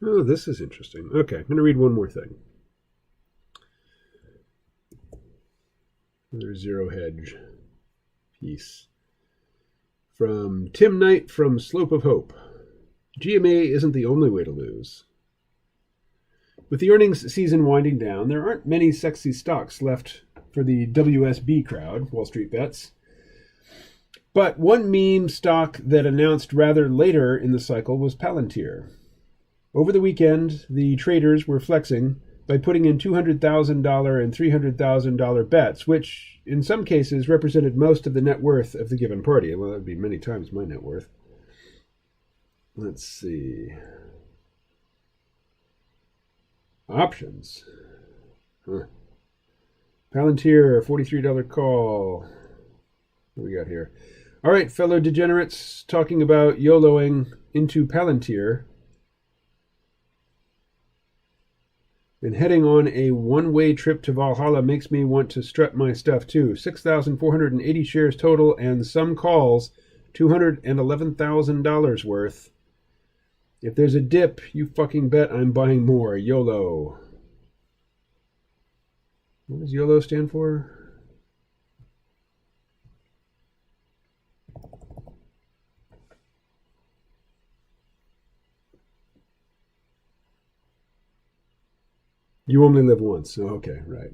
Oh, this is interesting. Okay, I'm going to read one more thing. Another zero hedge piece from Tim Knight from Slope of Hope. GMA isn't the only way to lose. With the earnings season winding down, there aren't many sexy stocks left for the WSB crowd, Wall Street Bets. But one meme stock that announced rather later in the cycle was Palantir. Over the weekend, the traders were flexing by putting in $200,000 and $300,000 bets, which in some cases represented most of the net worth of the given party. Well, that would be many times my net worth. Let's see. Options. Palantir, $43 call. What do we got here? All right, fellow degenerates, talking about YOLOing into Palantir and heading on a one-way trip to Valhalla makes me want to strut my stuff too. 6,480 shares total and some calls, $211,000 worth. If there's a dip, you fucking bet I'm buying more. YOLO. What does YOLO stand for? You only live once. Oh, okay, right.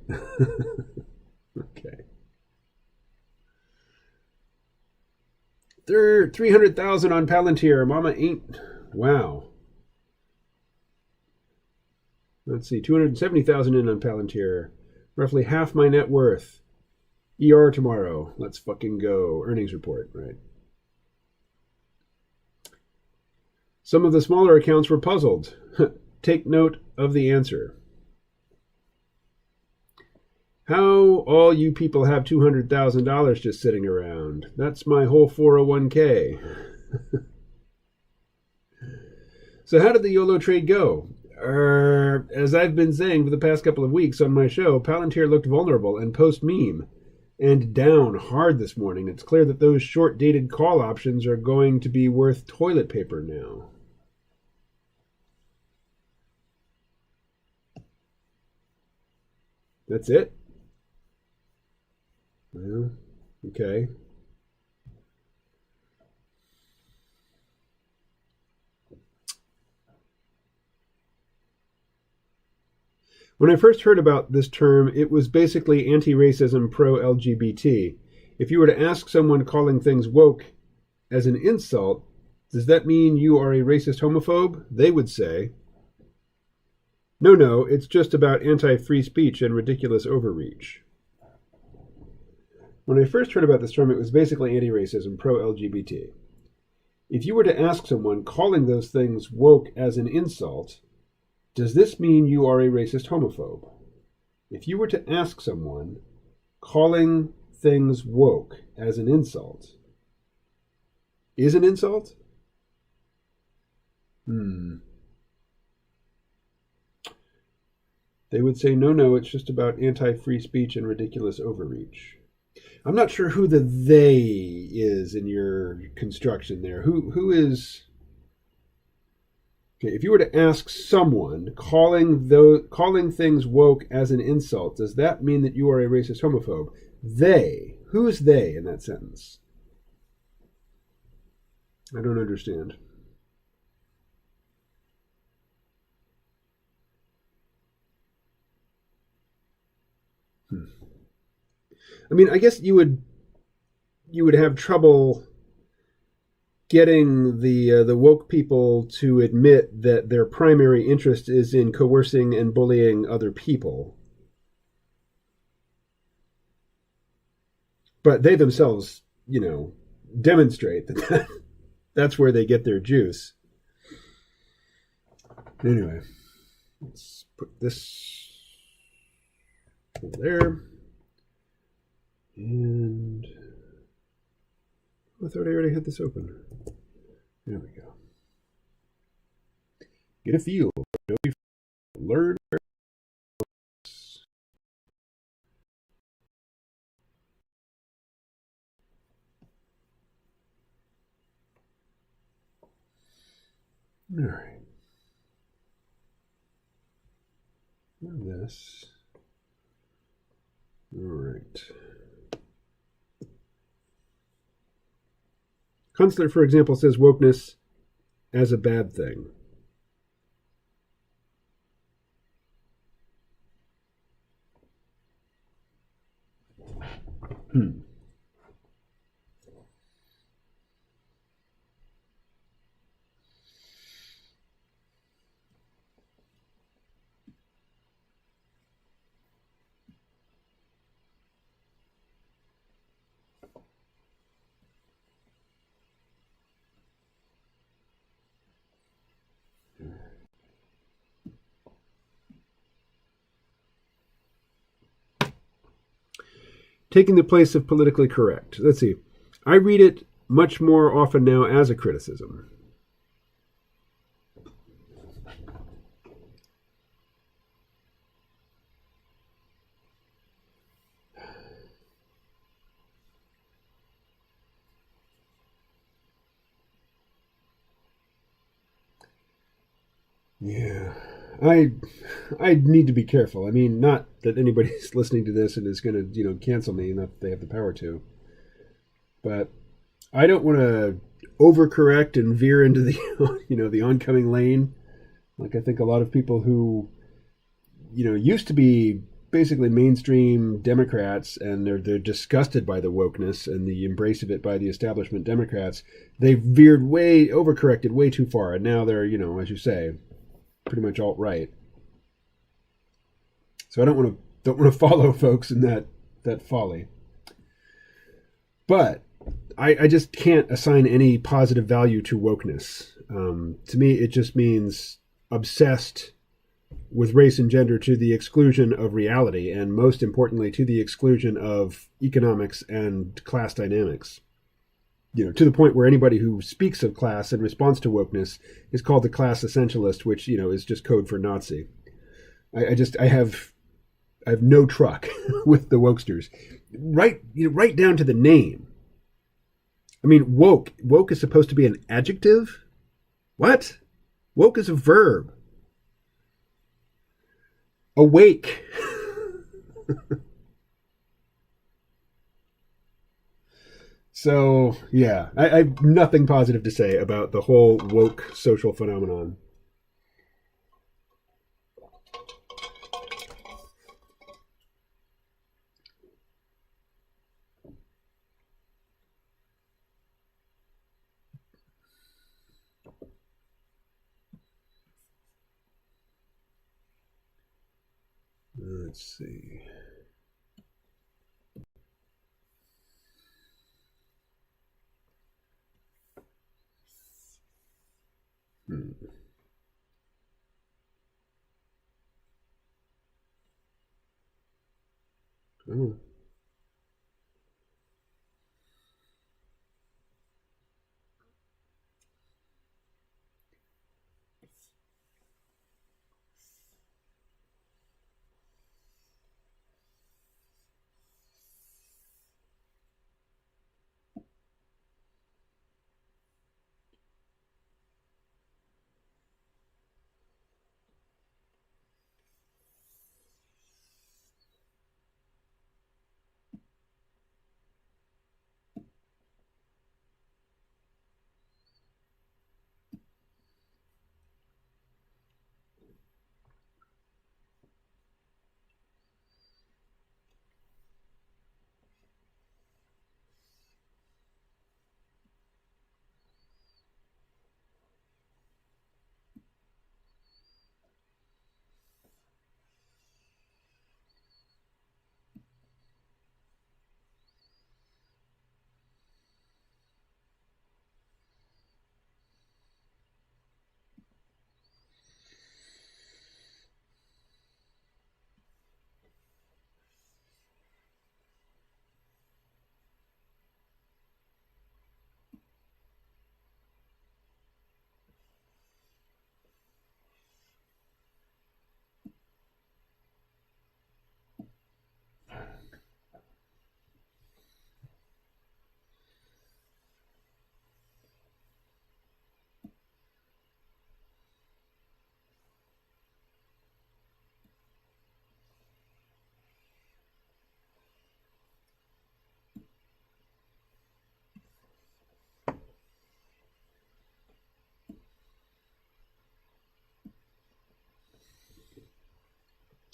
Okay. They're 300,000 on Palantir. Mama ain't. Wow. Let's see, 270,000 in on Palantir. Roughly half my net worth. ER tomorrow. Let's fucking go. Earnings report, right? Some of the smaller accounts were puzzled. Take note of the answer. How all you people have $200,000 just sitting around? That's my whole 401k. So how did the YOLO trade go? As I've been saying for the past couple of weeks on my show, Palantir looked vulnerable and post-meme and down hard this morning. It's clear that those short-dated call options are going to be worth toilet paper now. That's it? Well, okay. When I first heard about this term, it was basically anti-racism, pro-LGBT. If you were to ask someone calling things woke as an insult, does that mean you are a racist homophobe? They would say, no, it's just about anti-free speech and ridiculous overreach. When I first heard about this term, it was basically anti-racism, pro-LGBT. If you were to ask someone calling those things woke as an insult, does this mean you are a racist homophobe? If you were to ask someone calling things woke as an insult, is an insult? They would say, no, it's just about anti-free speech and ridiculous overreach. I'm not sure who the they is in your construction there. Who is... Okay, if you were to ask someone calling things woke as an insult, does that mean that you are a racist homophobe? They. Who's they in that sentence? I don't understand. I mean, I guess you would have trouble getting the woke people to admit that their primary interest is in coercing and bullying other people. But they themselves, demonstrate that that's where they get their juice. Anyway, let's put this over there. And I thought I already had this open. There we go. Get a feel. Learn. All right. this. All right. Kunstler, for example, says wokeness as a bad thing. Taking the place of politically correct. Let's see. I read it much more often now as a criticism. Yeah. I need to be careful. I mean, not that anybody's listening to this and is going to, cancel me, not that they have the power to. But I don't want to overcorrect and veer into the, the oncoming lane. Like I think a lot of people who, used to be basically mainstream Democrats, and they're disgusted by the wokeness and the embrace of it by the establishment Democrats. They've veered overcorrected way too far, and now they're, as you say, pretty much alt-right. So I don't want to follow folks in that folly. But I just can't assign any positive value to wokeness. To me, it just means obsessed with race and gender to the exclusion of reality, and most importantly, to the exclusion of economics and class dynamics. To the point where anybody who speaks of class in response to wokeness is called a class essentialist, which, is just code for Nazi. I have no truck with the wokesters. Right down to the name. I mean, woke is supposed to be an adjective? What? Woke is a verb. Awake. So, yeah, I have nothing positive to say about the whole woke social phenomenon. Let's see. Oh.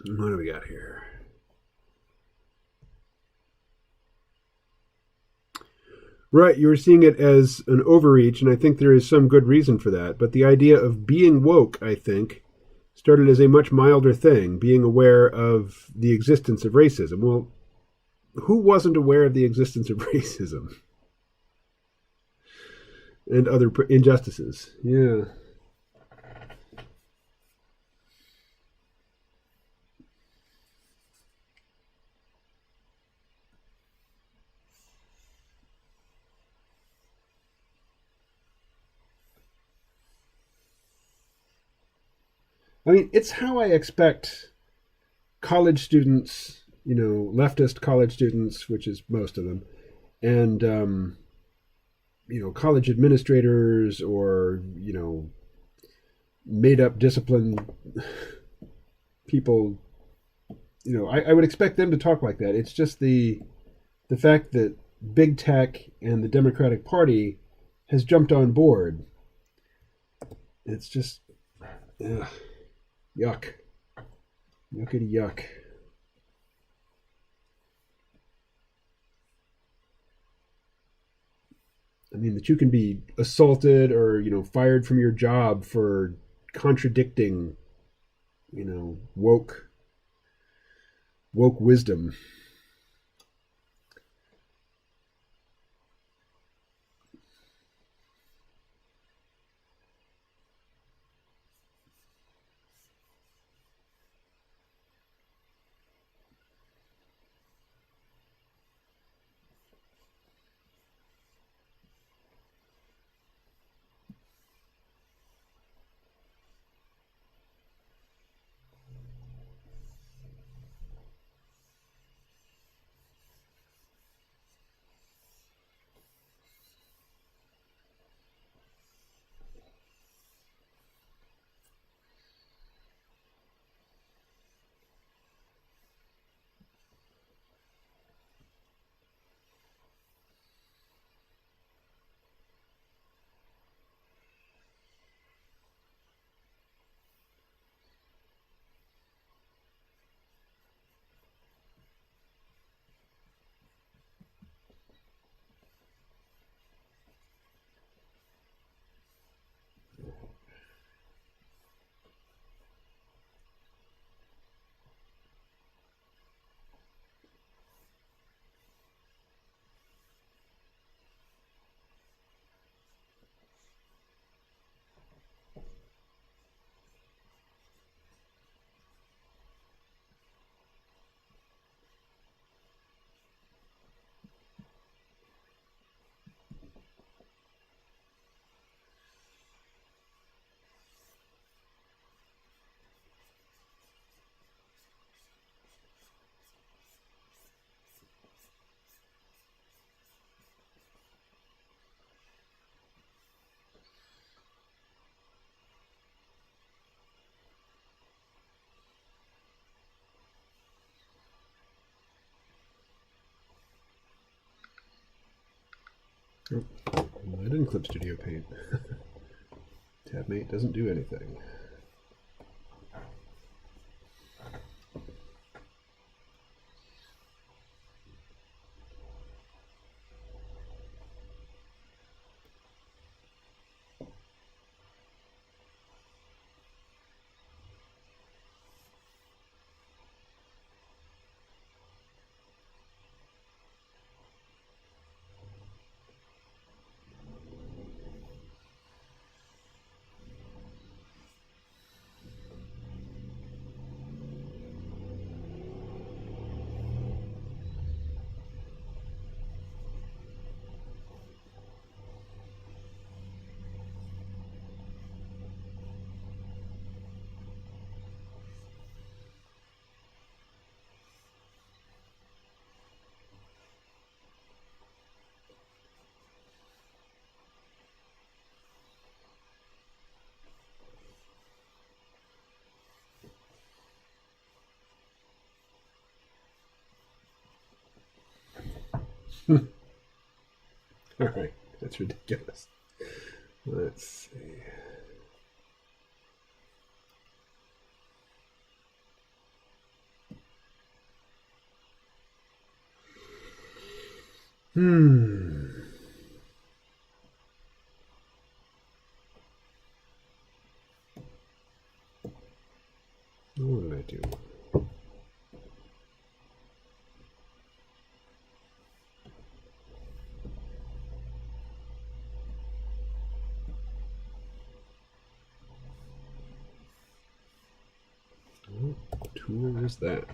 What do we got here? Right, you were seeing it as an overreach, and I think there is some good reason for that. But the idea of being woke, I think, started as a much milder thing, being aware of the existence of racism. Well, who wasn't aware of the existence of racism and other injustices? Yeah. I mean, it's how I expect college students, leftist college students, which is most of them, and college administrators or made up discipline people. I would expect them to talk like that. It's just the fact that big tech and the Democratic Party has jumped on board. It's just yuck, yuckity yuck. I mean, that you can be assaulted or fired from your job for contradicting woke wisdom. Oh, I didn't clip Studio Paint. Tabmate doesn't do anything. All right, that's ridiculous. Let's see. Hmm. What did I do? What tool is that?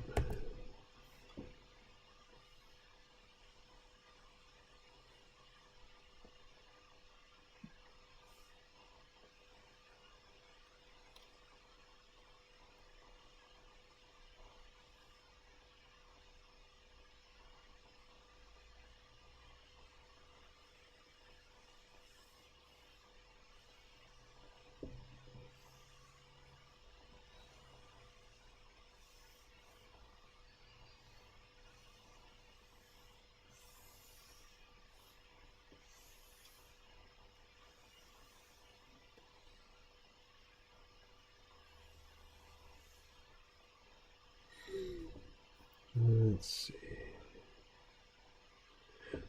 Let's see.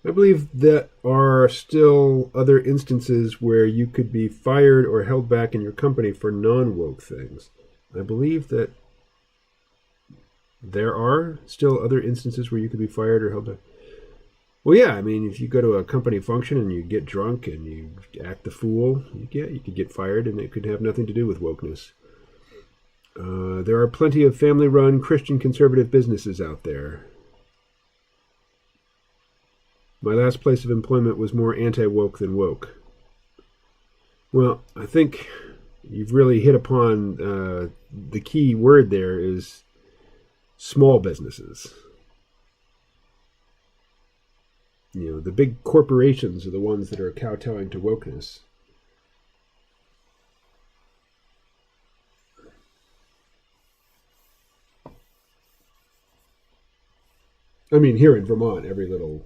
I believe that are still other instances where you could be fired or held back in your company for non-woke things. I believe that there are still other instances where you could be fired or held back. Well, yeah, I mean, if you go to a company function and you get drunk and you act the fool, you could get fired, and it could have nothing to do with wokeness. There are plenty of family-run Christian conservative businesses out there. My last place of employment was more anti-woke than woke. Well, I think you've really hit upon the key word there is small businesses. You know, the big corporations are the ones that are kowtowing to wokeness. I mean, here in Vermont, every little,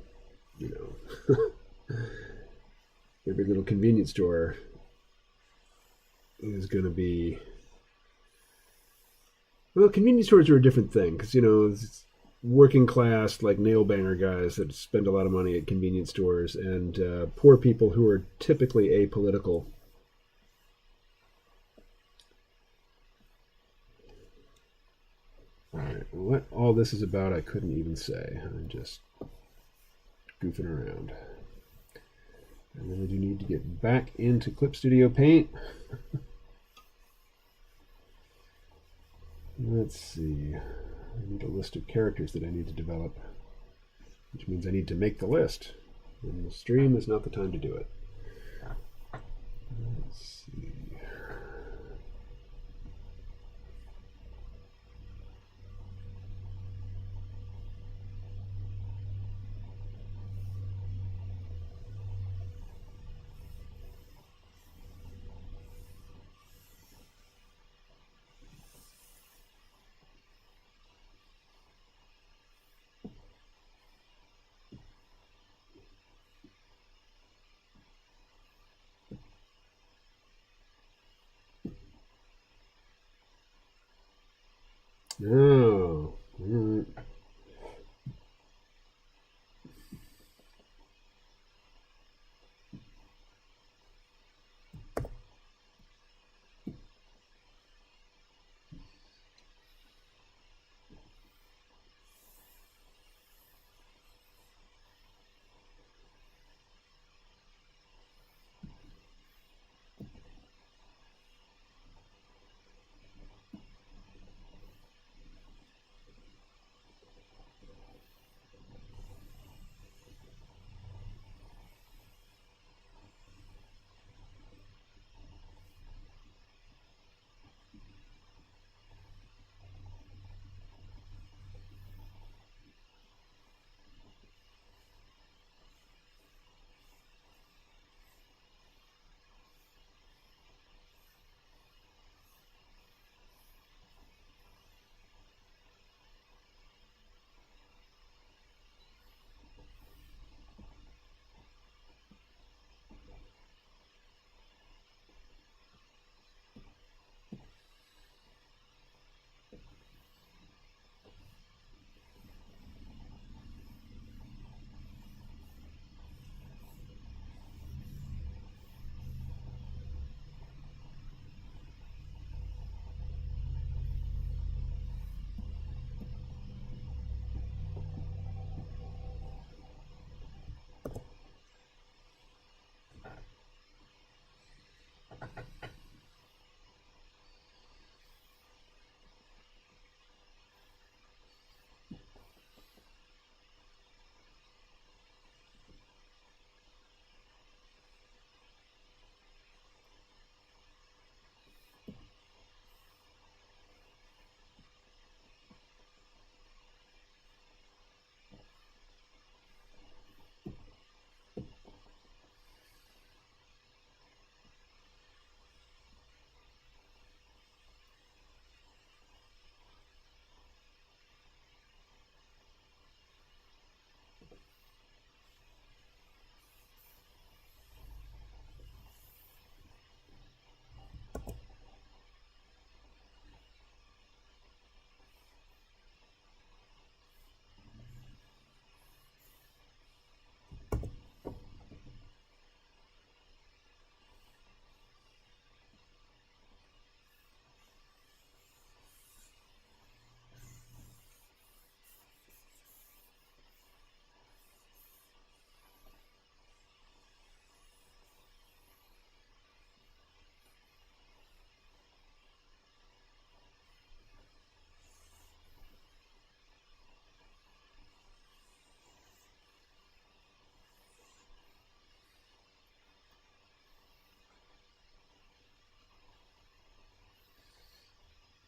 you know, every little convenience store is going to be. Well, convenience stores are a different thing because, you know, it's working class, like nail banger guys that spend a lot of money at convenience stores, and poor people who are typically apolitical. All right, what all this is about, I couldn't even say. I'm just goofing around. I really do need to get back into Clip Studio Paint. Let's see. I need a list of characters that I need to develop, which means I need to make the list. And the stream is not the time to do it. Let's see. Oh.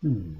Hmm.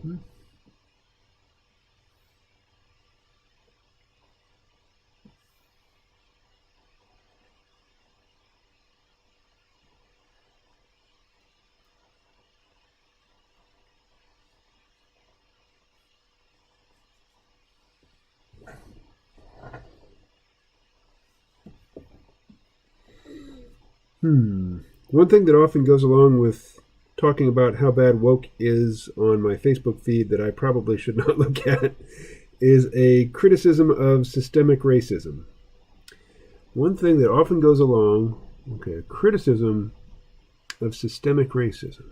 Mhm. Hmm. One thing that often goes along with talking about how bad woke is on my Facebook feed that I probably should not look at is a criticism of systemic racism. One thing that often goes along, okay, criticism of systemic racism.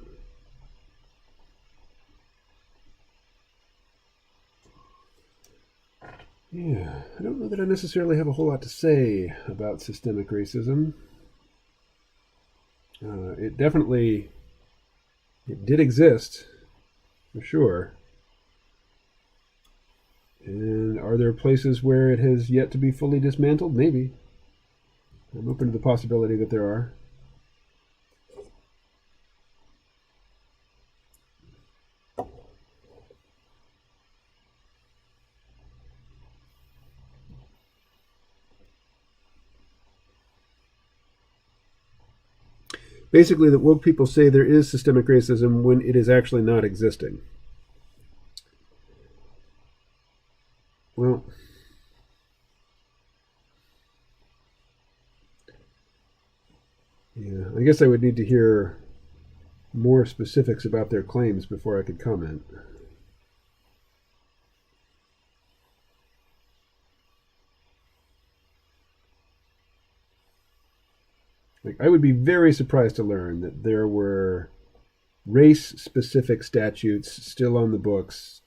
Yeah, I don't know that I necessarily have a whole lot to say about systemic racism. It definitely it did exist for sure. And are there places where it has yet to be fully dismantled? Maybe. I'm open to the possibility that there are. Basically, that woke people say there is systemic racism when it is actually not existing. Well, yeah, I guess I would need to hear more specifics about their claims before I could comment. Like, I would be very surprised to learn that there were race-specific statutes still on the books,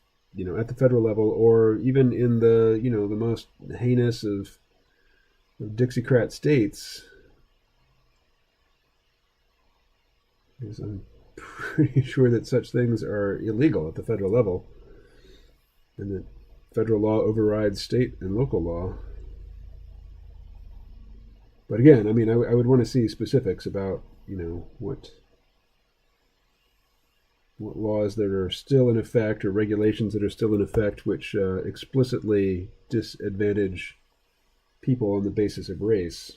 at the federal level, or even in the most heinous of Dixiecrat states. Because I'm pretty sure that such things are illegal at the federal level, and that federal law overrides state and local law. But again, I mean, I would want to see specifics about what laws that are still in effect or regulations that are still in effect which explicitly disadvantage people on the basis of race.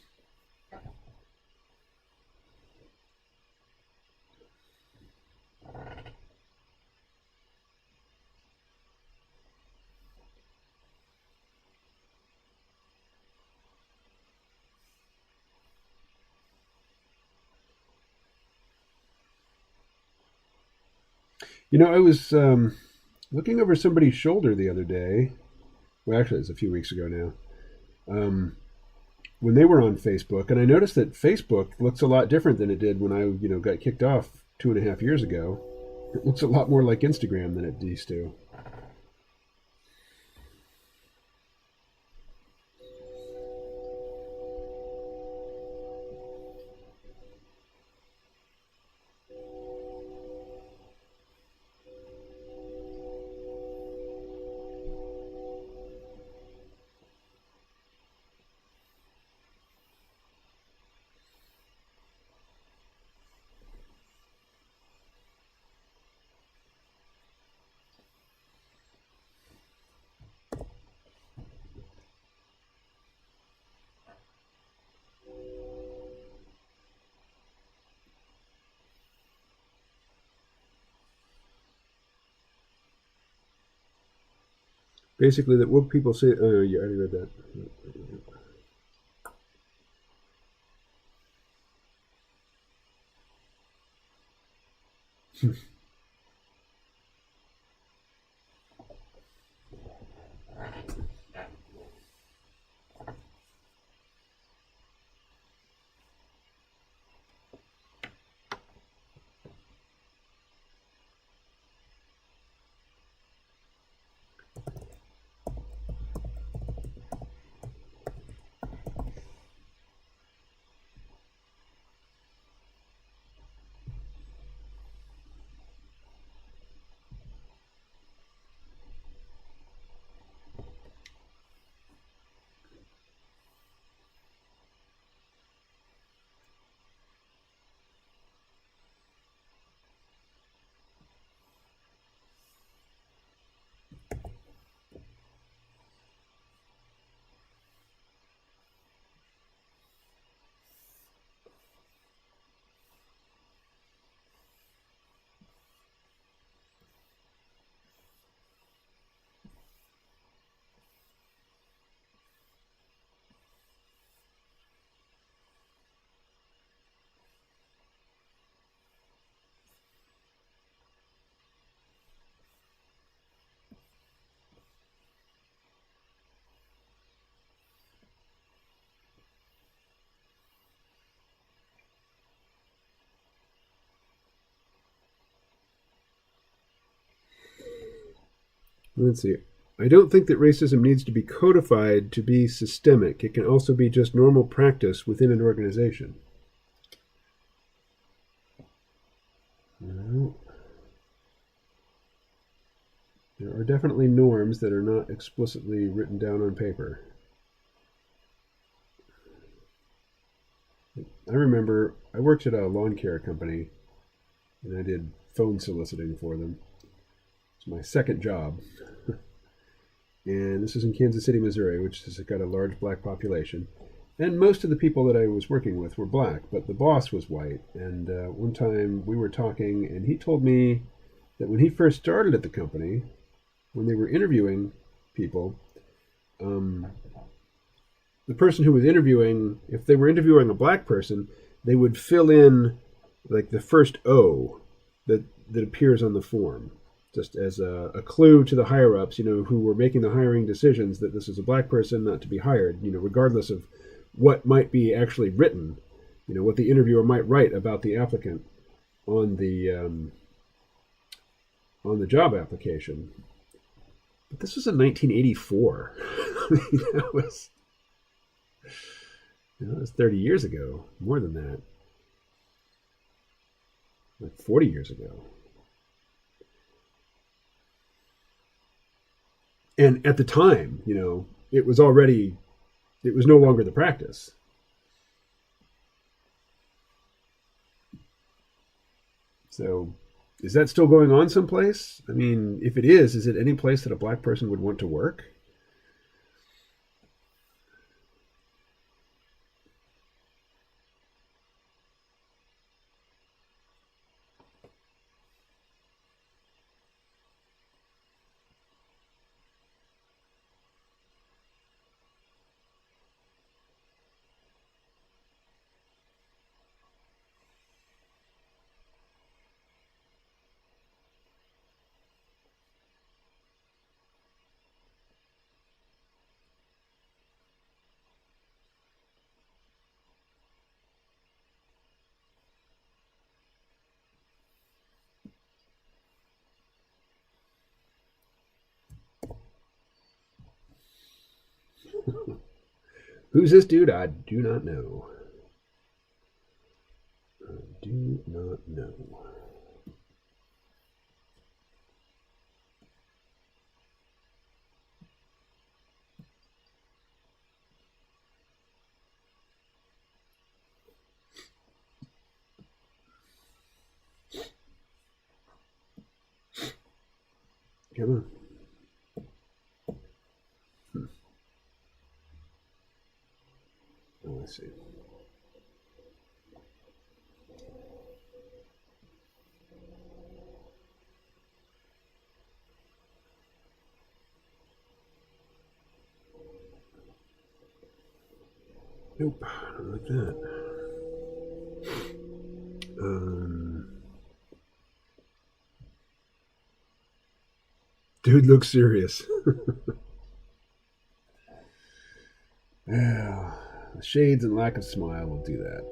I was looking over somebody's shoulder the other day. Well, actually, it was a few weeks ago now. When they were on Facebook, and I noticed that Facebook looks a lot different than it did when I, got kicked off 2.5 years ago. It looks a lot more like Instagram than it used to. Basically, that what people say. Oh, yeah, I already read that. Let's see. I don't think that racism needs to be codified to be systemic. It can also be just normal practice within an organization. Well, there are definitely norms that are not explicitly written down on paper. I remember I worked at a lawn care company and I did phone soliciting for them. It's my second job. And this is in Kansas City, Missouri, which has got a large black population. And most of the people that I was working with were black, but the boss was white. And one time we were talking, and he told me that when he first started at the company, when they were interviewing people, the person who was interviewing, if they were interviewing a black person, they would fill in like the first O that appears on the form, just as a clue to the higher ups, who were making the hiring decisions, that this is a black person not to be hired, regardless of what might be actually written, what the interviewer might write about the applicant on the job application. But this was in 1984. I mean, that was 30 years ago, more than that, like 40 years ago. And at the time, it was no longer the practice. So is that still going on someplace? I mean, if it is it any place that a black person would want to work? Who's this dude? I do not know. I do not know. Come on. Oh, let's see. Nope, not like that. Dude looks serious. Yeah, the shades and lack of smile will do that.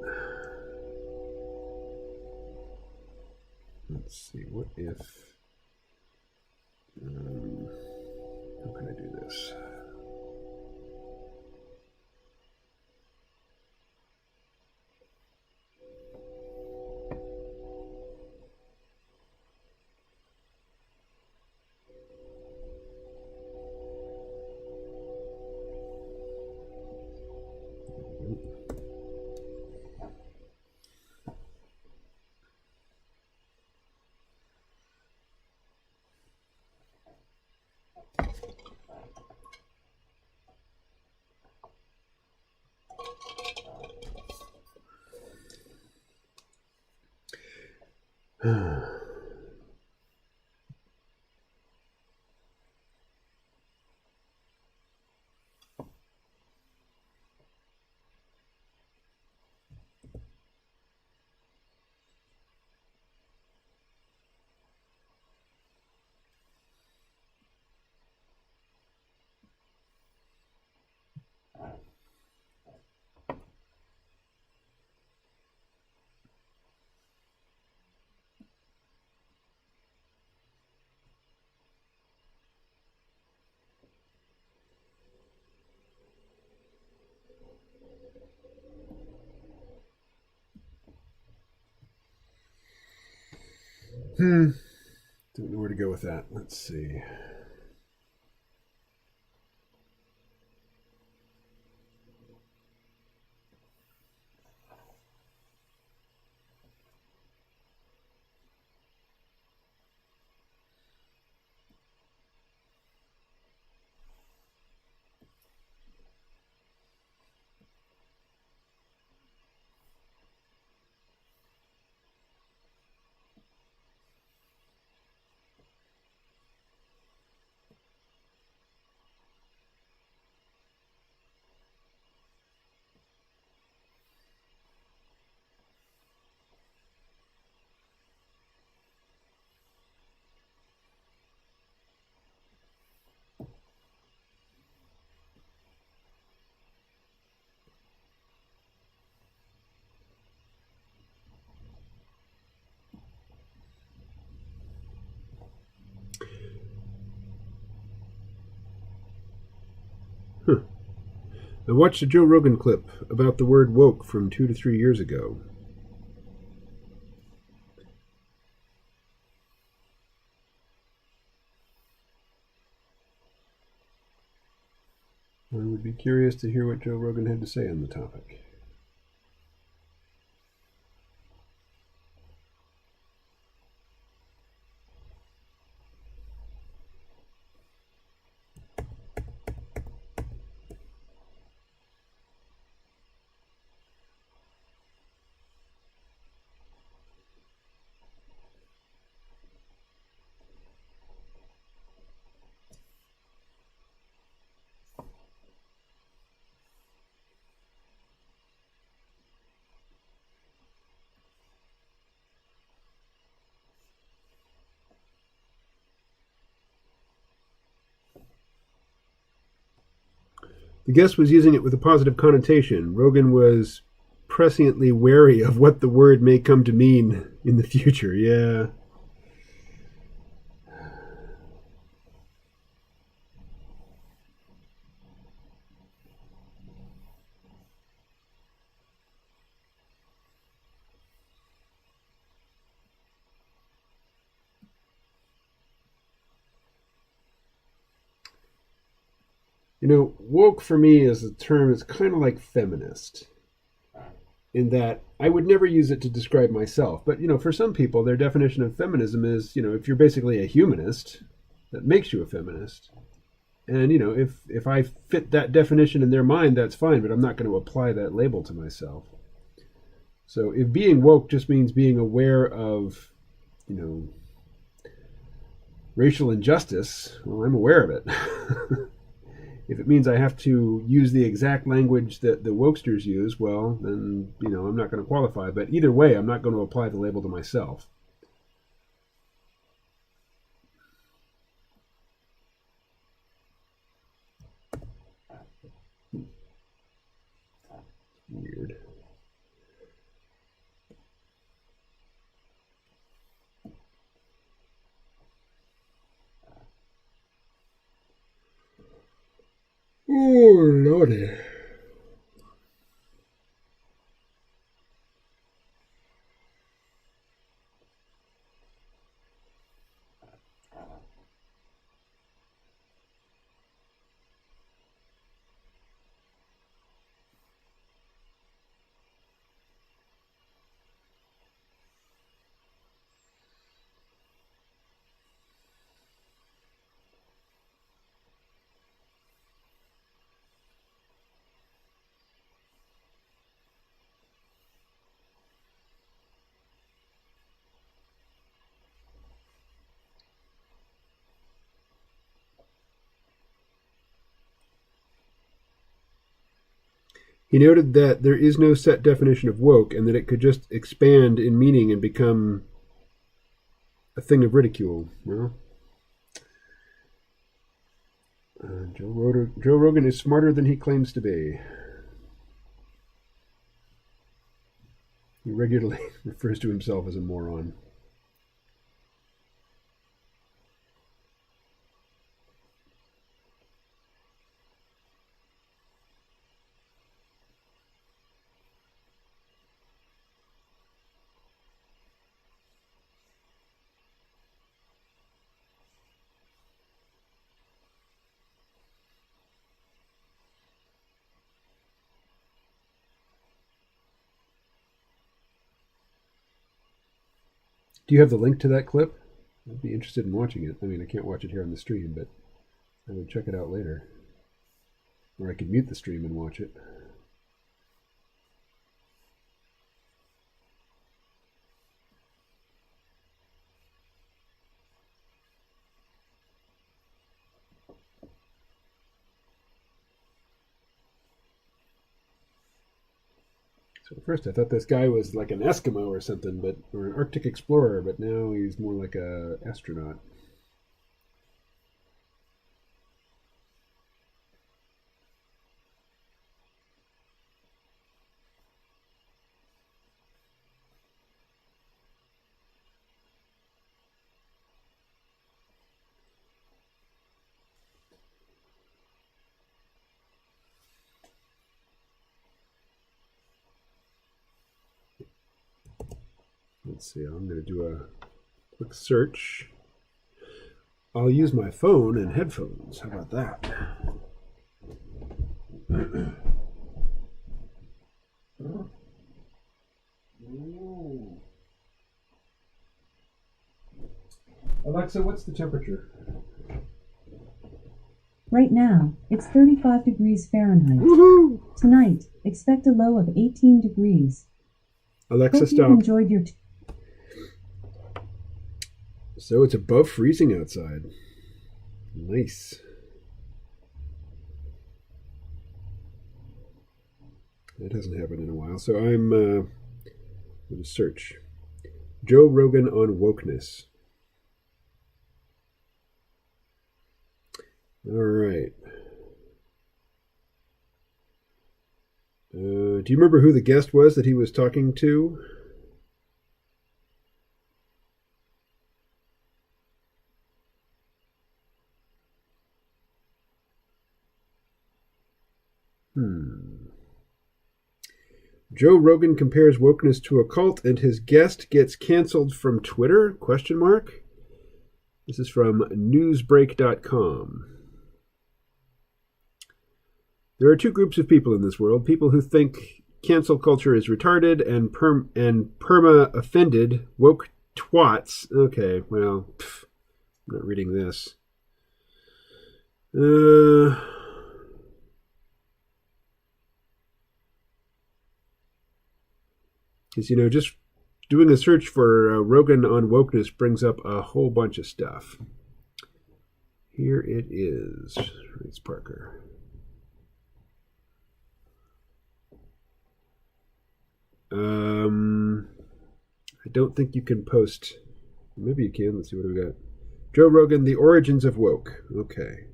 Let's see, what if... how can I do this? Don't know where to go with that. Let's see. Huh. I watched a Joe Rogan clip about the word woke from 2 to 3 years ago. I would be curious to hear what Joe Rogan had to say on the topic. The guest was using it with a positive connotation. Rogan was presciently wary of what the word may come to mean in the future. Yeah. You know, woke for me is a term, it's kind of like feminist, in that I would never use it to describe myself. But, you know, for some people, their definition of feminism is, you know, if you're basically a humanist, that makes you a feminist. And, you know, if I fit that definition in their mind, that's fine, but I'm not going to apply that label to myself. So if being woke just means being aware of, you know, racial injustice, well, I'm aware of it. If it means I have to use the exact language that the wokesters use, well, then, you know, I'm not going to qualify. But either way, I'm not going to apply the label to myself. Weird. Oh, lordy. He noted that there is no set definition of woke and that it could just expand in meaning and become a thing of ridicule. Well, Joe Rogan is smarter than he claims to be. He regularly refers to himself as a moron. Do you have the link to that clip? I'd be interested in watching it. I mean, I can't watch it here on the stream, but I would check it out later. Or I could mute the stream and watch it. So at first I thought this guy was like an Eskimo or something, or an Arctic explorer, but now he's more like an astronaut. Let's see, I'm going to do a quick search. I'll use my phone and headphones. How about that? Alexa, what's the temperature? Right now, it's 35 degrees Fahrenheit. Woohoo! Tonight, expect a low of 18 degrees. Alexa, Hope stop. you enjoyed your So it's above freezing outside. Nice. That hasn't happened in a while. So I'm going to search Joe Rogan on wokeness. All right. Do you remember who the guest was that he was talking to? Joe Rogan compares wokeness to a cult, and his guest gets canceled from Twitter? ? This is from newsbreak.com. There are two groups of people in this world: people who think cancel culture is retarded and perma-offended woke twats. Okay, well, I'm not reading this. Because, just doing a search for Rogan on wokeness brings up a whole bunch of stuff. Here it is. It's Parker. I don't think you can post. Maybe you can. Let's see what we got. Joe Rogan, The Origins of Woke. Okay.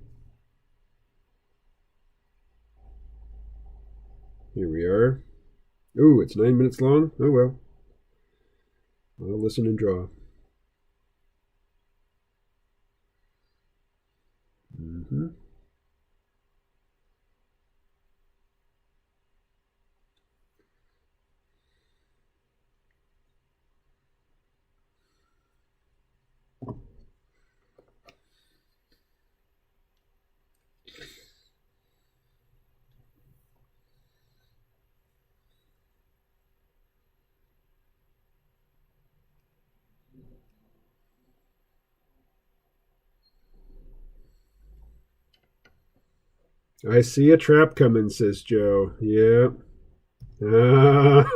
Here we are. Ooh, it's 9 minutes long? Oh well. I'll listen and draw. Mm-hmm. I see a trap coming, says Joe. Yeah. Ah.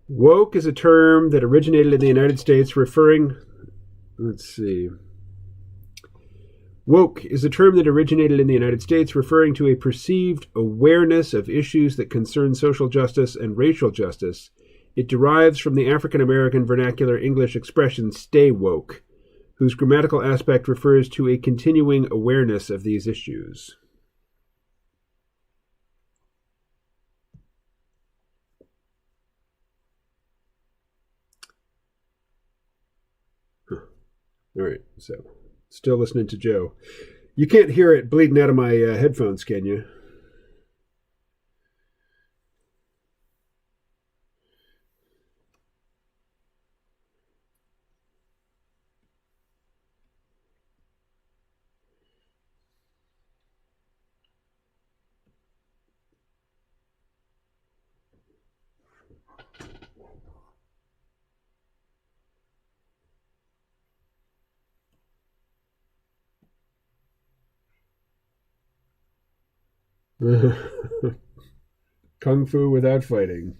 Woke is a term that originated in the United States referring. Let's see. Woke is a term that originated in the United States referring to a perceived awareness of issues that concern social justice and racial justice. It derives from the African American vernacular English expression stay woke, whose grammatical aspect refers to a continuing awareness of these issues. Huh. All right, so still listening to Joe. You can't hear it bleeding out of my headphones, can you? Kung fu without fighting.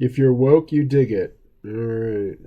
If you're woke, you dig it. All right.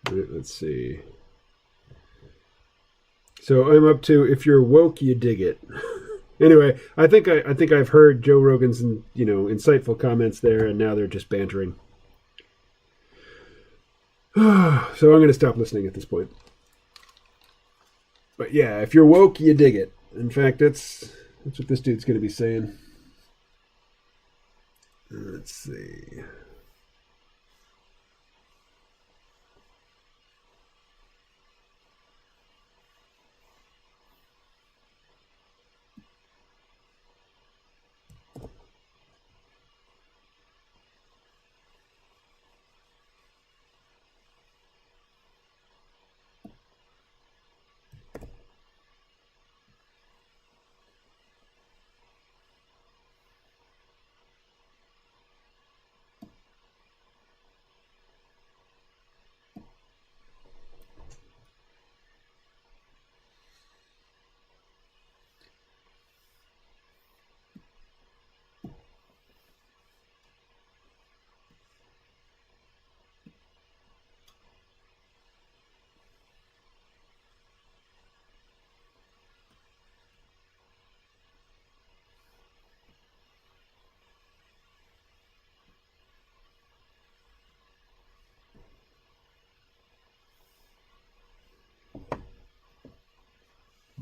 All right, let's see. So I'm up to if you're woke, you dig it. Anyway, I think I've heard Joe Rogan's insightful comments there, and now they're just bantering. So I'm going to stop listening at this point. But yeah, if you're woke, you dig it. In fact, that's what this dude's going to be saying. Let's see.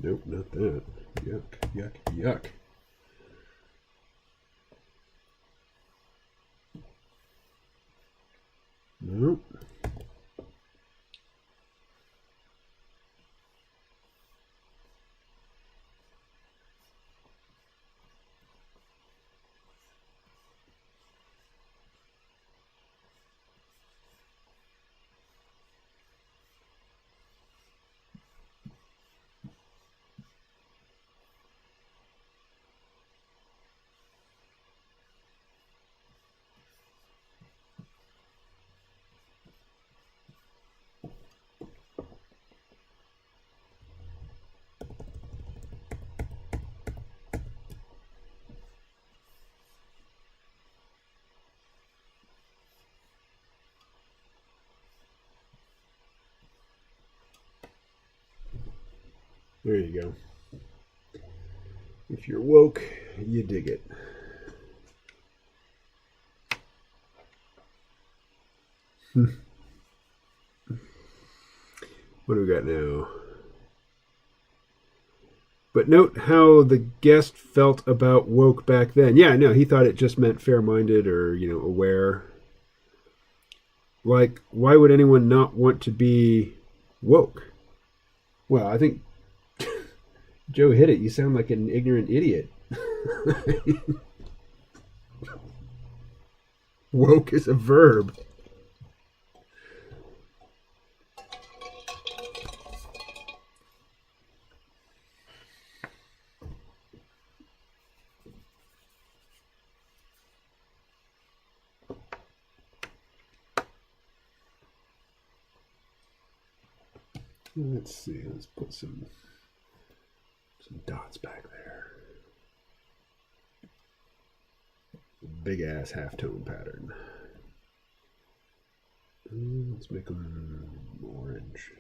Nope, not that. Yuck, yuck, yuck. Nope. There you go. If you're woke, you dig it. What do we got now? But note how the guest felt about woke back then. Yeah, no, he thought it just meant fair-minded or, aware. Like, why would anyone not want to be woke? Well, I think Joe hit it. You sound like an ignorant idiot. Woke is a verb. Let's see. Let's put some dots back there. Big ass halftone pattern. Let's make them orange.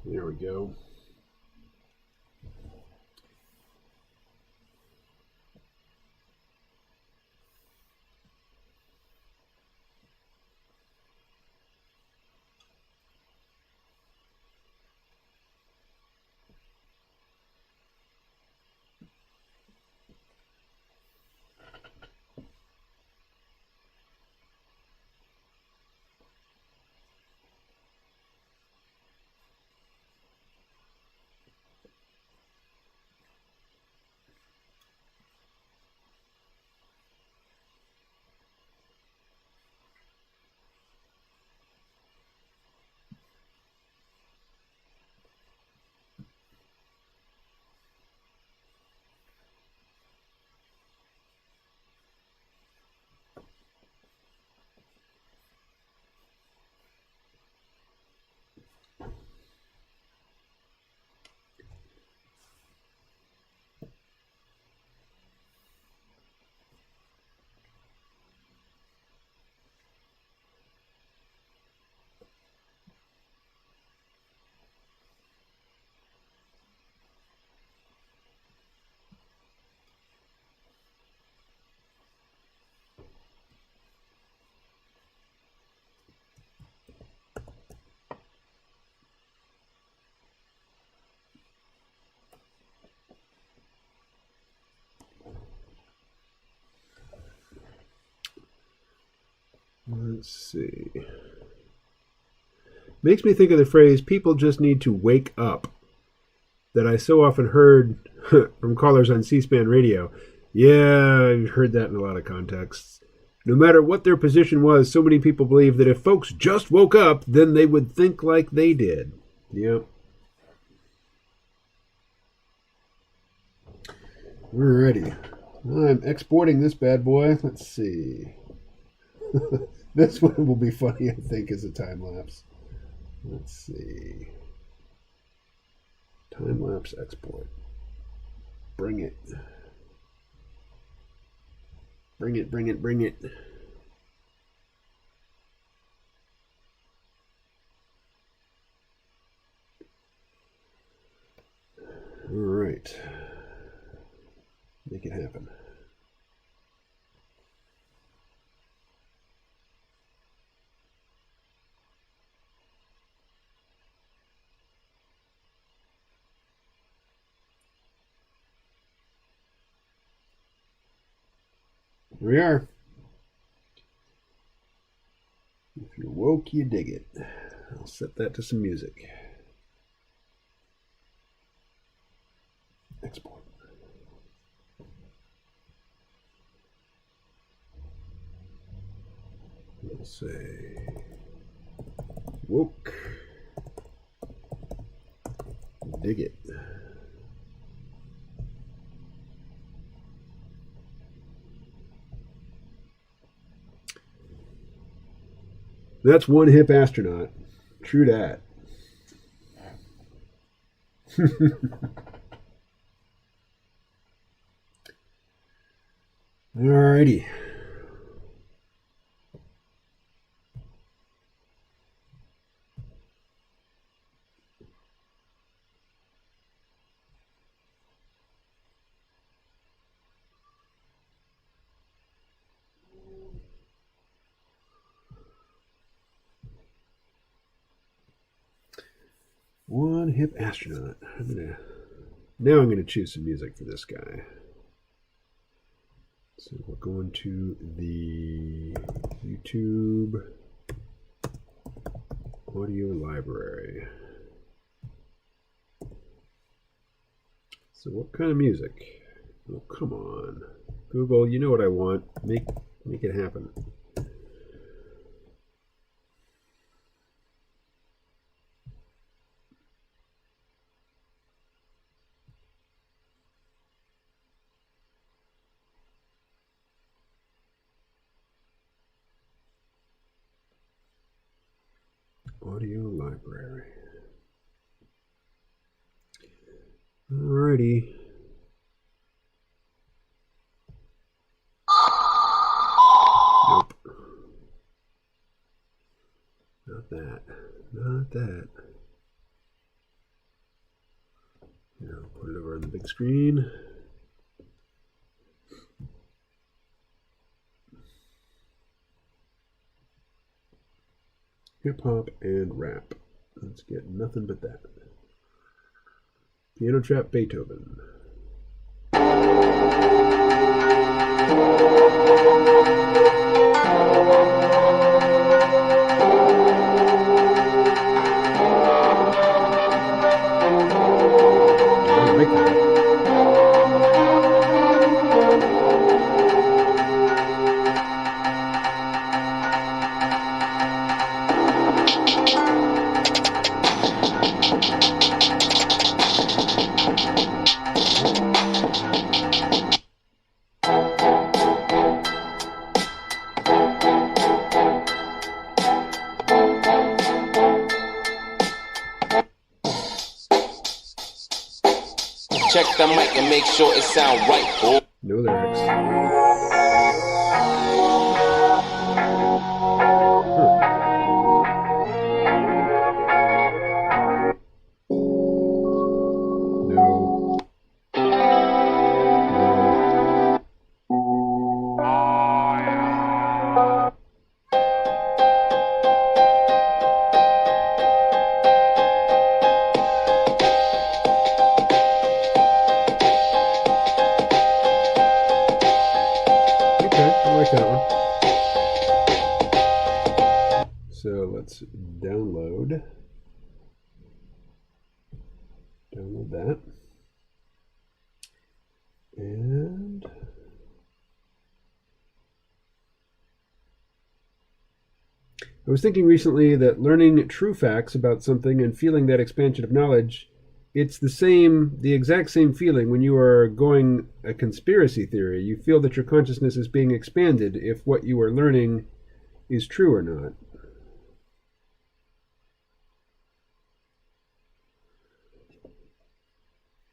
There we go. Let's see. Makes me think of the phrase, people just need to wake up, that I so often heard from callers on C-SPAN radio. Yeah, I've heard that in a lot of contexts. No matter what their position was, so many people believe that if folks just woke up, then they would think like they did. Yep. Alrighty. I'm exporting this bad boy. Let's see. This one will be funny, I think, as a time lapse. Let's see. Time lapse export. Bring it. Bring it, bring it, bring it. All right. Make it happen. Here we are. If you're woke, you dig it. I'll set that to some music. Export. We'll say woke. Dig it. That's one hip astronaut. True that. Alrighty. One hip astronaut. Now I'm gonna choose some music for this guy. So we're going to the YouTube audio library. So what kind of music? Oh, come on. Google, you know what I want. Make it happen. Audio library. Alrighty. Nope. Not that. Not that. Now put it over on the big screen. Hip hop and rap. Let's get nothing but that. Piano Trap Beethoven. I like that. Check the mic and make sure it sound right, boy. No lyrics. No. Okay, I like that one. let's download that. And I was thinking recently that learning true facts about something and feeling that expansion of knowledge, it's the exact same feeling when you are going a conspiracy theory. You feel that your consciousness is being expanded if what you are learning is true or not.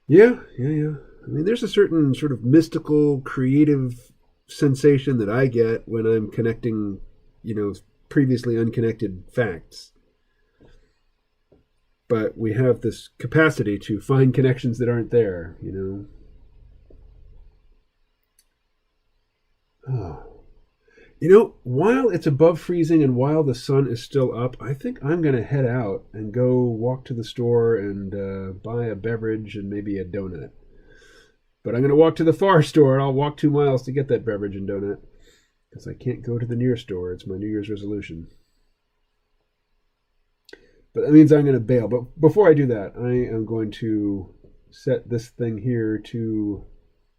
Yeah. I mean, there's a certain sort of mystical, creative sensation that I get when I'm connecting, previously unconnected facts. But we have this capacity to find connections that aren't there, While it's above freezing and while the sun is still up, I think I'm going to head out and go walk to the store and buy a beverage and maybe a donut. But I'm going to walk to the far store. I'll walk 2 miles to get that beverage and donut because I can't go to the near store. It's my New Year's resolution. But that means I'm going to bail. But before I do that, I am going to set this thing here to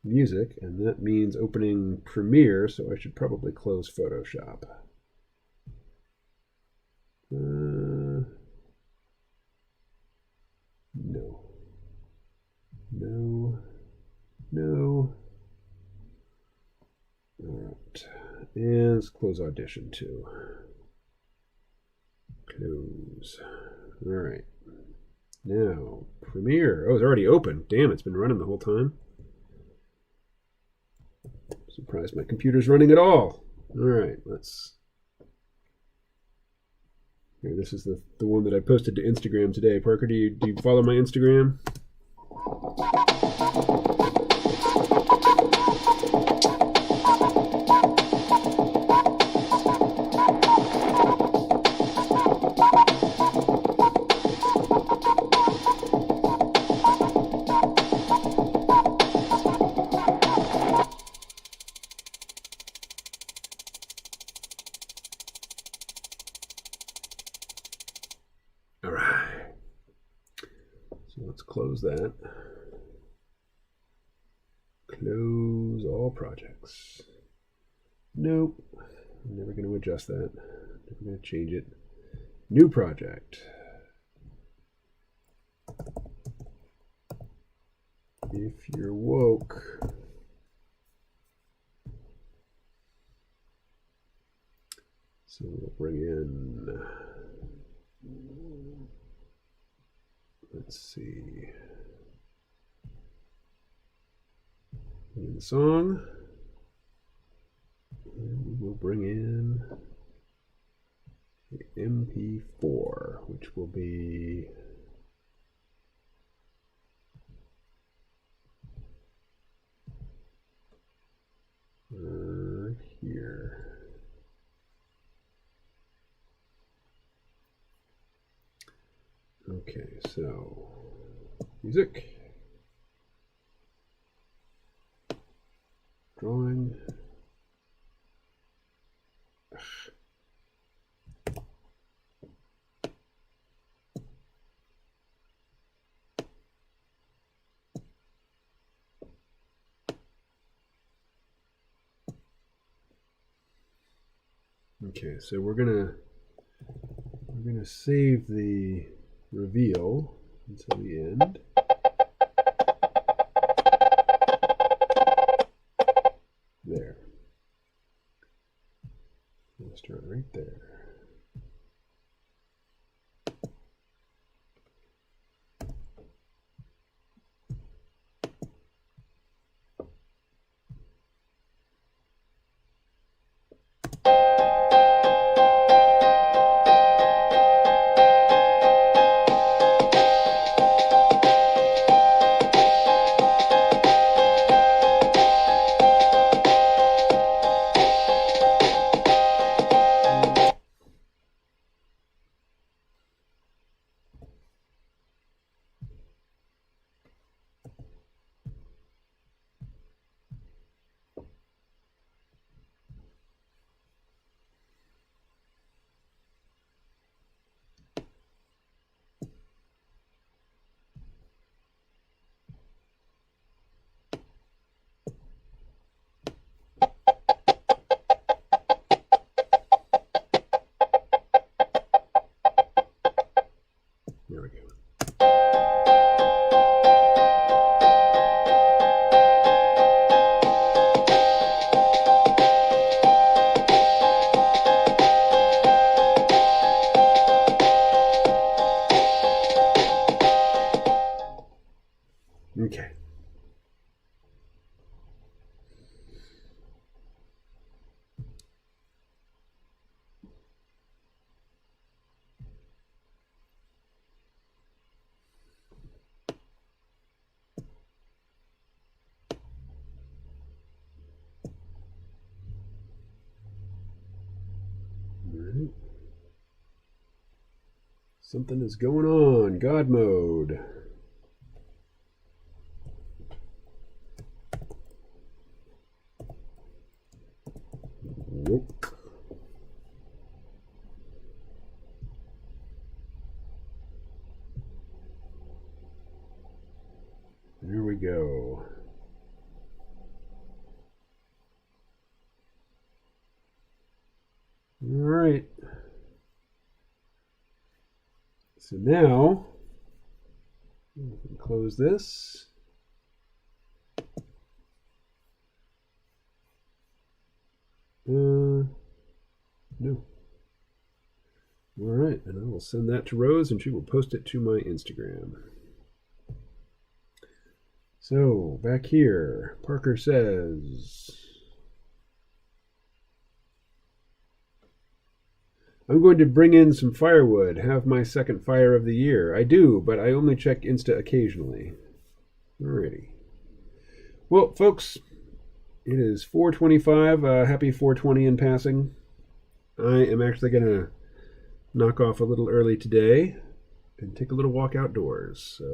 music, and that means opening Premiere, so I should probably close Photoshop. No. All right. And let's close Audition too. Close. All right. Now, Premiere. Oh, it's already open. Damn, it's been running the whole time. Surprised my computer's running at all. All right, let's. Here, this is the one that I posted to Instagram today. Parker, do you follow my Instagram? All right. So let's close that. Close all projects. Nope. I'm never going to adjust that. Never going to change it. New project. If you're woke. So we'll bring in, let's see, the song, and we'll bring in the MP4, which will be here. Okay, so music, drawing. Okay, so we're gonna save the reveal until the end. There. We'll start right there. Something is going on. God mode. Woke. There we go. All right. So now, we can close this. No. All right, and I will send that to Rose, and she will post it to my Instagram. So, back here, Parker says, I'm going to bring in some firewood, have my second fire of the year. I do, but I only check Insta occasionally. Alrighty. Well, folks, it is 4:25. Happy 420 in passing. I am actually going to knock off a little early today and take a little walk outdoors. So